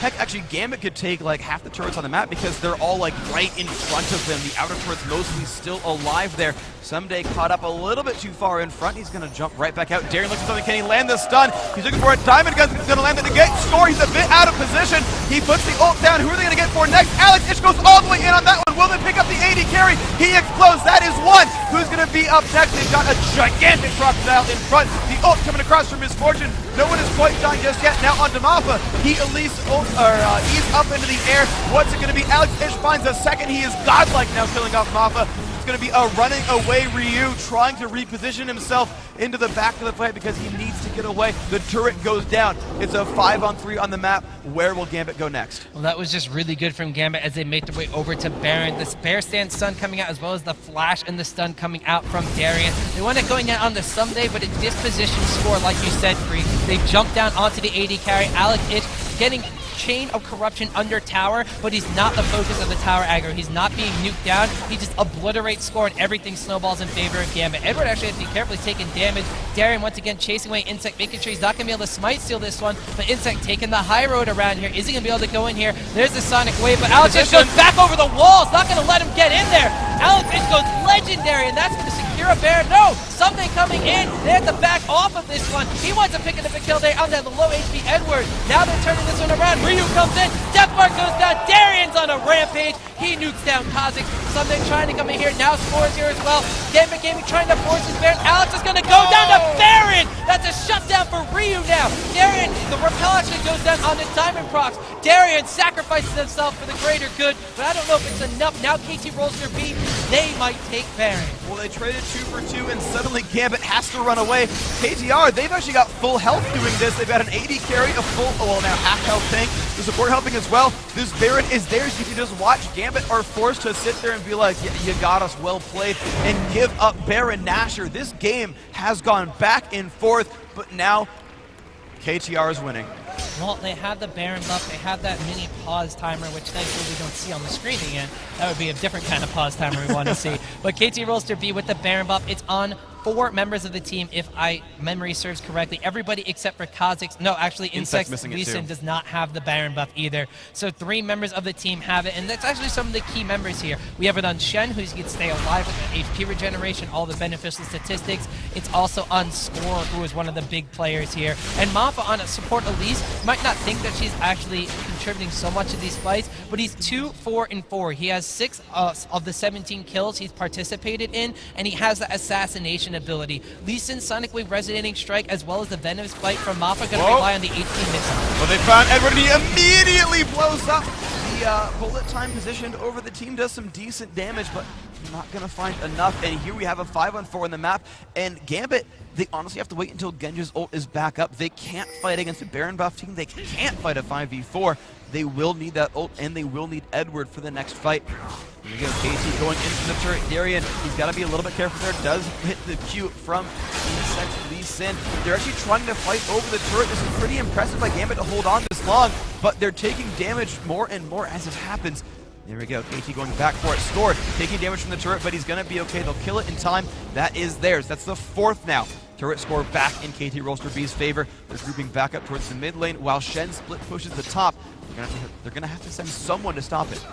B: heck, actually Gambit could take like half the turrets on the map because they're all like right in front of them. The outer turret's mostly still alive there. Someday caught up a little bit too far in front. He's going to jump right back out. Darien looks at something. Can he land the stun? He's looking for a Diamond Gun. He's going to land it to get score. He's a bit out of position. He puts the ult down. Who are they going to get for next? Alex Itch goes all the way in on that one. Will they pick up the AD carry? He explodes. That is one. Who's going to be up next? They've got a gigantic crocodile in front. The ult coming across from Misfortune. No one is quite dying just yet. Now onto Mappa. He at least he's up into the air. What's it going to be? Alex Itch finds a second. He is godlike now, killing off Mappa. It's going to be a running away Ryu trying to reposition himself into the back of the fight because he needs to get away. The turret goes down. It's a 5-on-3 on the map. Where will Gambit go next?
A: Well, that was just really good from Gambit as they make their way over to Baron. The Bear Stand stun coming out as well as the flash and the stun coming out from Darien. They want it going out on the Someday, but a disposition score, like you said, Free. They jump down onto the AD carry. Alex Itch getting Chain of Corruption under tower, but he's not the focus of the tower aggro. He's not being nuked down. He just obliterates score and everything snowballs in favor of Gambit. Edward actually has to be carefully taking damage. Darien once again chasing away Insect, making sure he's not going to be able to smite steal this one, but Insect taking the high road around here. Is he going to be able to go in here? There's the Sonic Wave, but Alex Itch goes back over the walls, not going to let him get in there. Alex Itch goes legendary, and that's going to secure a Baron. No! Someday coming in. They have to back off of this one. He wants to pick up a kill there on that low HP Edward. Now they're turning this one around. Ryu comes in. Deathmark goes down. Darien's on a rampage. He nukes down Kha'Zix. Someday trying to come in here. Now scores here as well. Gambit Gaming trying to force his Baron. Alex is going to go down to Baron. That's a shutdown for Ryu now. Darien, the repel actually goes down on the Diamond Procs. Darien sacrifices himself for the greater good, but I don't know if it's enough. Now KT Rolster B, they might take Baron.
B: Well, they traded 2 for 2, and suddenly Gambit has to run away. KTR, they've actually got full health doing this. They've got an AD carry, a full, well, now half health tank. The support helping as well. This Baron is theirs. You can just watch. Gambit are forced to sit there and be like, yeah, you got us, well played, and give up Baron Nashor. This game has gone back and forth, but now KTR is winning.
A: Well, they have the Baron buff, they have that mini pause timer, which thankfully we don't see on the screen again. That would be a different kind of pause timer we want to see. But KT Rolster B with the Baron buff, it's on 4 members of the team, if memory serves correctly. Everybody except for Kha'Zix. No, actually, Insect's Lee Sin does not have the Baron buff either. So 3 members of the team have it, and that's actually some of the key members here. We have it on Shen, who can stay alive with the HP regeneration, all the beneficial statistics. It's also on Score, who is one of the big players here. And Mappa on a support Elise. Might not think that she's actually contributing so much to these fights, but he's 2, 4, and 4. He has 6 of the 17 kills he's participated in, and he has the assassination ability. Lee Sin, Sonic Wave, Resonating Strike, as well as the Venomous Bite from Mappa going to rely on the 18 mix-up.
B: Well, they found Edward, and he immediately blows up. The bullet time positioned over the team does some decent damage, but not going to find enough. And here we have a 5-on-4 on the map, and Gambit, they honestly have to wait until Genji's ult is back up. They can't fight against a Baron buff team. They can't fight a 5v4. They will need that ult, and they will need Edward for the next fight. Here we go, KT going into the turret. Darien, he's got to be a little bit careful there. Does hit the Q from Lee Sin. They're actually trying to fight over the turret. This is pretty impressive by Gambit to hold on this long, but they're taking damage more and more as it happens. There we go, KT going back for it. Score, taking damage from the turret, but he's going to be okay. They'll kill it in time. That is theirs. That's the 4th now. Turret score back in KT Rolster B's favor. They're grouping back up towards the mid lane while Shen split pushes the top. They're going to have to send someone to stop it.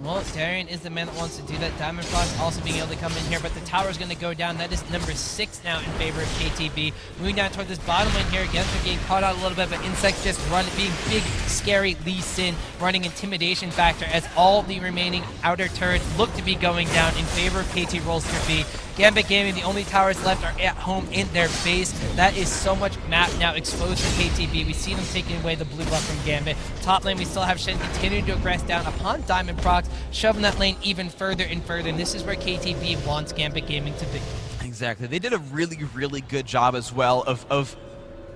A: Well, Darien is the man that wants to do that. Diamond Frost also being able to come in here, but the tower is going to go down. That is number 6 now in favor of KTB. Moving down toward this bottom lane here. Again, they're getting caught out a little bit, but Insect just being big, scary Lee Sin, running intimidation factor as all the remaining outer turrets look to be going down in favor of KT Rolster B. Gambit Gaming, the only towers left are at home in their base. That is so much map now exposed to KTB. We see them taking away the blue buff from Gambit. Top lane, we still have Shen continuing to aggress down upon Diamond Procs, shoving that lane even further and further, and this is where KTB wants Gambit Gaming to be.
B: Exactly. They did a really, really good job as well of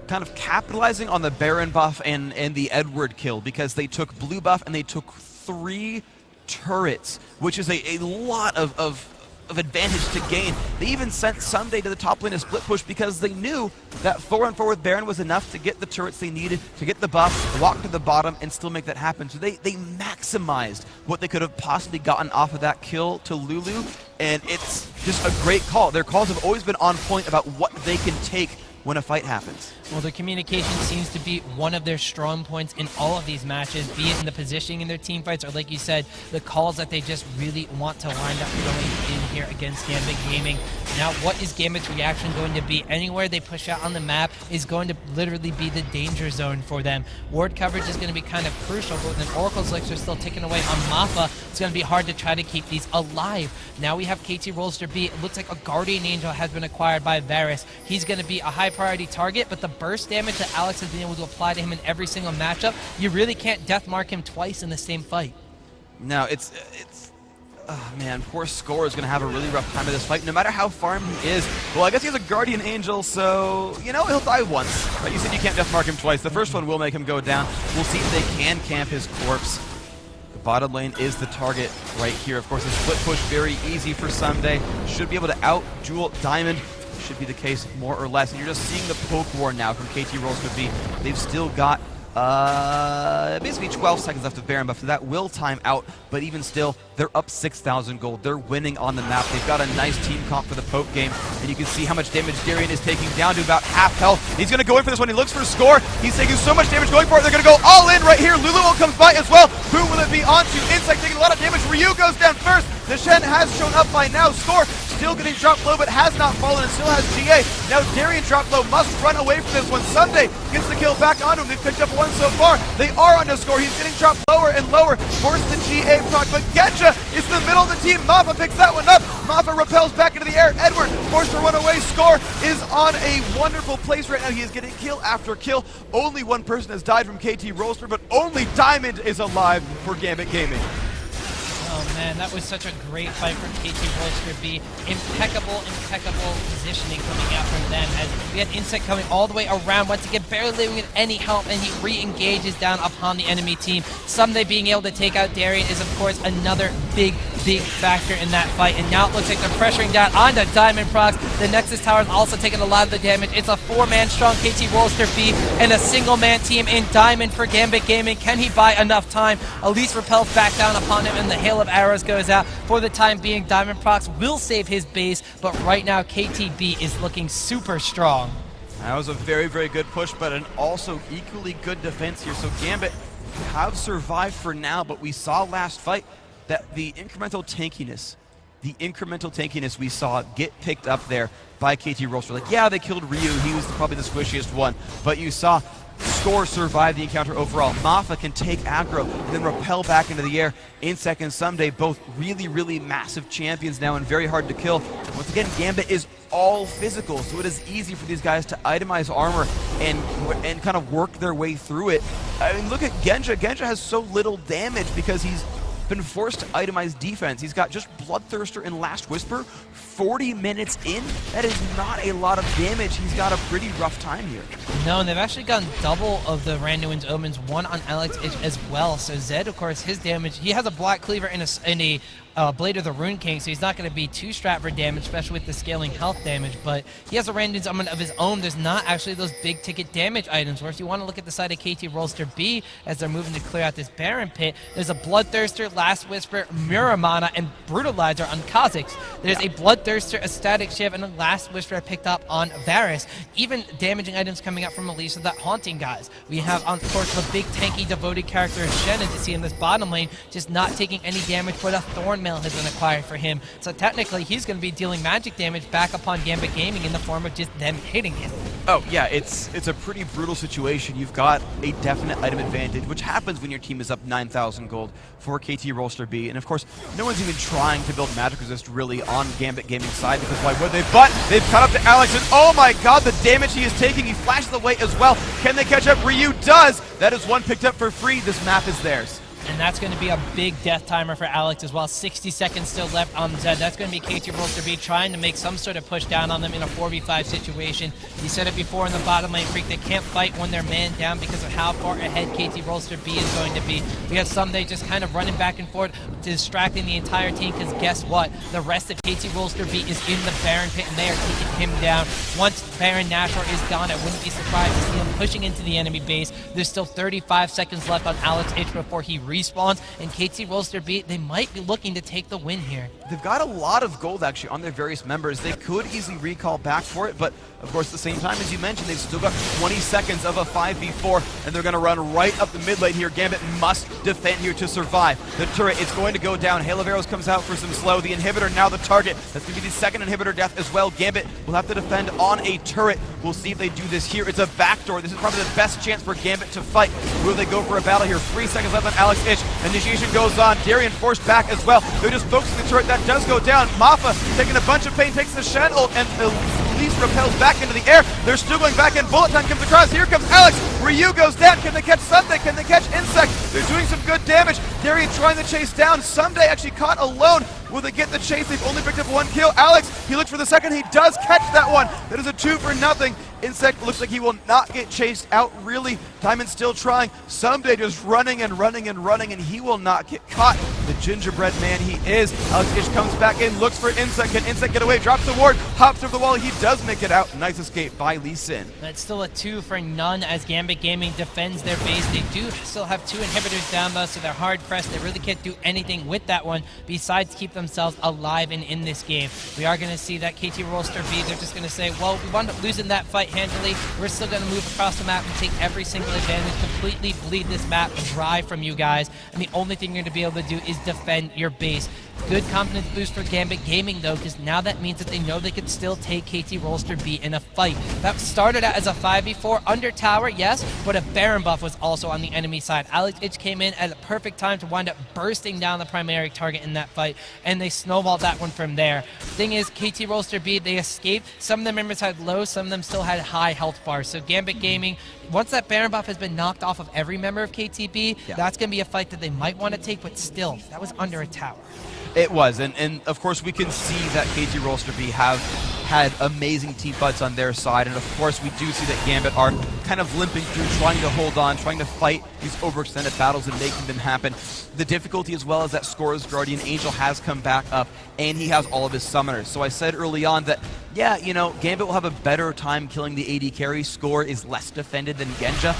B: kind of capitalizing on the Baron buff and the Edward kill, because they took blue buff and they took 3 turrets, which is a lot of of advantage to gain. They even sent Sunday to the top lane to split push because they knew that 4-on-4 with Baron was enough to get the turrets they needed, to get the buff, walk to the bottom, and still make that happen. So they maximized what they could have possibly gotten off of that kill to Lulu, and it's just a great call. Their calls have always been on point about what they can take when a fight happens.
A: Well, their communication seems to be one of their strong points in all of these matches, be it in the positioning in their team fights or, like you said, the calls that they just really want to wind up going in here against Gambit Gaming. Now, what is Gambit's reaction going to be? Anywhere they push out on the map is going to literally be the danger zone for them. Ward coverage is going to be kind of crucial, but with an Oracle's Elixir still ticking away on Mappa, it's going to be hard to try to keep these alive. Now we have KT Rolster B. It looks like a Guardian Angel has been acquired by Varus. He's going to be a high priority target, but the burst damage that Alex has been able to apply to him in every single matchup, you really can't death mark him twice in the same fight.
B: No, oh man, poor Score is going to have a really rough time of this fight, no matter how farm he is. Well, I guess he has a Guardian Angel, so, you know, he'll die once. But you said you can't death mark him twice. The first one will make him go down. We'll see if they can camp his corpse. The bottom lane is the target right here. Of course, a split push, very easy for Sunday. Should be able to out-duel Diamond. Should be the case, more or less. And you're just seeing the poke war now from KT Rolster B. They've still got basically 12 seconds left of Baron buff, so that will time out, but even still, they're up 6,000 gold. They're winning on the map. They've got a nice team comp for the poke game, and you can see how much damage Darian is taking, down to about half health. He's going to go in for this one. He looks for a Score. He's taking so much damage going for it. They're going to go all in right here. Lulu comes by as well. Who will it be onto? Insect taking a lot of damage. Ryu goes down first. The Shen has shown up by now. Score still getting dropped low, but has not fallen and still has GA. Now Darian dropped low, must run away from this one. Sunday gets the kill back onto him. They've picked up one so far. They are on the Score. He's getting dropped lower and lower. Forced the GA proc, but Genja is in the middle of the team. Mappa picks that one up. Mappa repels back into the air. Edward forced to run away. Score is on a wonderful place right now. He is getting kill after kill. Only one person has died from KT Rolster, but only Diamond is alive for Gambit Gaming.
A: Oh man, that was such a great fight from KT Rolster B. Impeccable positioning coming out from them as we had Insect coming all the way around, once again barely leaving it any help, and he re-engages down upon the enemy team. Sunday being able to take out Darian is of course another big factor in that fight, and now it looks like they're pressuring down onto Diamond Procs. The Nexus Tower is also taking a lot of the damage. It's a 4-man strong KT Rolster B and a single-man team in Diamond for Gambit Gaming. Can he buy enough time? Elise repels back down upon him, and the hail of arrows goes out. For the time being, Diamond Procs will save his base, but right now KTB is looking super strong.
B: That was a very good push, but an also equally good defense here. So Gambit have survived for now, but we saw last fight that the incremental tankiness we saw get picked up there by KT Rolster. Like, yeah, they killed Ryu. He was probably the squishiest one, but you saw Score survive the encounter overall. Mappa can take aggro and then repel back into the air. Insect and Sunday, both really massive champions now and very hard to kill. Once again, Gambit is all physical, so it is easy for these guys to itemize armor and kind of work their way through it. I mean, look at Genja. Genja has so little damage because he's been forced to itemize defense. He's got just Bloodthirster and Last Whisper. 40 minutes in, that is not a lot of damage. He's got a pretty rough time here.
A: No, and they've actually gotten double of the Randuin's Omens, one on Alex as well. So Zed, of course, his damage, he has a Black Cleaver and a Blade of the Rune King, so he's not going to be too strapped for damage, especially with the scaling health damage, but he has a Randuin's Omen of his own. There's not actually those big ticket damage items, where if you want to look at the side of KT Rolster B, as they're moving to clear out this Baron pit, there's a Bloodthirster, Last Whisper, Muramana, and Brutalizer on Kha'Zix. There's a Bloodthirster, a Static Shiv, and a Last Whisper picked up on Varus. Even damaging items coming up from Elise, that Haunting guys. We have, of course, the big tanky devoted character of Shannon to see in this bottom lane, just not taking any damage, but a Thorn Mail has been acquired for him. So technically, he's going to be dealing magic damage back upon Gambit Gaming in the form of just them hitting him.
B: Oh yeah, it's a pretty brutal situation. You've got a definite item advantage, which happens when your team is up 9,000 gold for KT Rolster B. And of course, no one's even trying to build magic resist really on Gambit Gaming side, because why would they? But they've caught up to Alex, and oh my god, the damage he is taking. He flashes away as well. Can they catch up? Ryu does. That is one picked up for free. This map is theirs.
A: And that's going to be a big death timer for Alex as well. 60 seconds still left on Zed. That's going to be KT Rolster B trying to make some sort of push down on them in a 4v5 situation. You said it before in the bottom lane, Freak. They can't fight when they're man down because of how far ahead KT Rolster B is going to be. We have Someday just kind of running back and forth, distracting the entire team, because guess what? The rest of KT Rolster B is in the Baron pit and they are taking him down. Once Baron Nashor is gone, I wouldn't be surprised to see him pushing into the enemy base. There's still 35 seconds left on Alex H before he respawns, and KT Rolster B, they might be looking to take the win here.
B: They've got a lot of gold actually on their various members. They could easily recall back for it, but of course at the same time, as you mentioned, they've still got 20 seconds of a 5v4, and they're going to run right up the mid lane here. Gambit must defend here to survive. The turret, it's going to go down. Hail of Arrows comes out for some slow. The inhibitor now the target. That's going to be the second inhibitor death as well. Gambit will have to defend on a turret. We'll see if they do this here. It's a backdoor. This is probably the best chance for Gambit to fight. Will they go for a battle here? 3 seconds left on Alex Ich. Initiation goes on. Darien forced back as well. They're just focusing the turret. That does go down. Mafa taking a bunch of pain, takes the Shen ult, and Elise repels back into the air. They're still going back in. Bullet time comes across. Here comes Alex. Ryu goes down. Can they catch Someday? Can they catch Insect? They're doing some good damage. Darien trying to chase down. Someday actually caught alone. Will they get the chase? They've only picked up 1 kill. Alex, he looked for the second. He does catch that one. That is a 2-for-0. Insect looks like he will not get chased out, really. Diamond still trying. Someday just running and running and running, and he will not get caught. The gingerbread man he is. Alex Ish comes back in, looks for Insect. Can Insect get away? Drops the ward, hops over the wall. He does make it out. Nice escape by Lee Sin.
A: It's still a 2-for-0 as Gambit Gaming defends their base. They do still have 2 inhibitors down though, so they're hard pressed. They really can't do anything with that one besides keep themselves alive and in this game. We are going to see that KT Rolster B, they're just going to say, well, we wound up losing that fight handily. We're still going to move across the map and take every single advantage, completely bleed this map dry from you guys, and the only thing you're going to be able to do is defend your base. Good confidence boost for Gambit Gaming though, because now that means that they know they could still take KT Rolster B in a fight. That started out as a 5v4 under tower, yes, but a Baron buff was also on the enemy side. Alex Ich came in at a perfect time to wind up bursting down the primary target in that fight, and they snowballed that one from there. Thing is, KT Rolster B, they escaped. Some of the members had low, some of them still had high health bars. So Gambit Gaming, once that Baron buff has been knocked off of every member of KTB, that's going to be a fight that they might want to take, but still, that was under a tower.
B: It was, and of course we can see that KT Rolster B have had amazing team fights on their side, and of course we do see that Gambit are kind of limping through, trying to hold on, trying to fight these overextended battles and making them happen. The difficulty as well is that Score's Guardian Angel has come back up, and he has all of his summoners. So I said early on that, yeah, you know, Gambit will have a better time killing the AD carry. Score is less defended than Genja,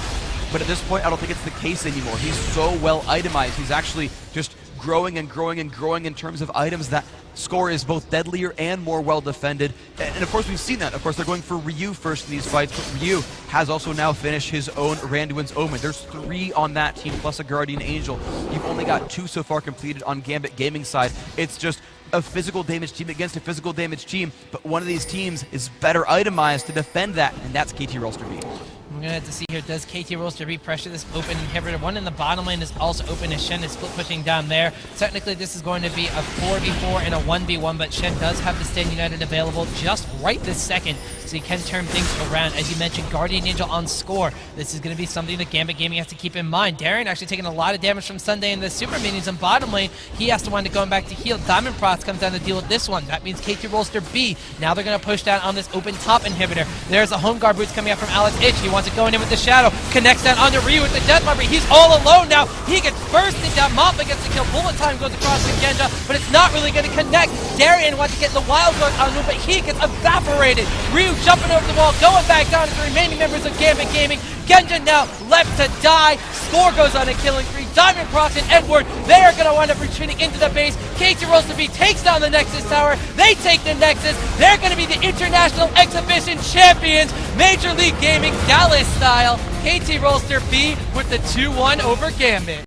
B: but at this point I don't think it's the case anymore. He's so well itemized. He's actually just growing and growing and growing in terms of items that Score is both deadlier and more well defended. And of course we've seen that. Of course they're going for Ryu first in these fights, but Ryu has also now finished his own Randuin's Omen. There's 3 on that team plus a Guardian Angel. You've only got 2 so far completed on Gambit Gaming side. It's just a physical damage team against a physical damage team, but one of these teams is better itemized to defend that, and that's KT Rolster B.
A: We're going to have to see here, does KT Rolster B pressure this open inhibitor? One in the bottom lane is also open as Shen is split pushing down there. Technically, this is going to be a 4v4 and a 1v1, but Shen does have the Stand United available just right this second, so he can turn things around. As you mentioned, Guardian Angel on Score. This is going to be something that Gambit Gaming has to keep in mind. Darien actually taking a lot of damage from Sunday in the super minions in bottom lane. He has to wind up going back to heal. Diamond Prots comes down to deal with this one. That means KT Rolster B. Now they're going to push down on this open top inhibitor. There's a home guard boots coming out from Alex Ich. He wants it going in with the shadow. Connects down onto Ryu with the Death Marker. He's all alone now. He gets bursted down. Mappa gets the kill. Bullet time goes across to Genja, but it's not really going to connect. Darien wants to get the wild card on him, but he gets evaporated. Ryu jumping over the wall, going back down to the remaining members of Gambit Gaming. Genja now left to die. Score goes on a killing spree. Diamond Prox and Edward, they are going to wind up retreating into the base. KT Rolster B takes down the Nexus Tower. They take the Nexus. They're going to be the International Exhibition Champions. Major League Gaming, Dallas style. KT Rolster B with the 2-1 over Gambit.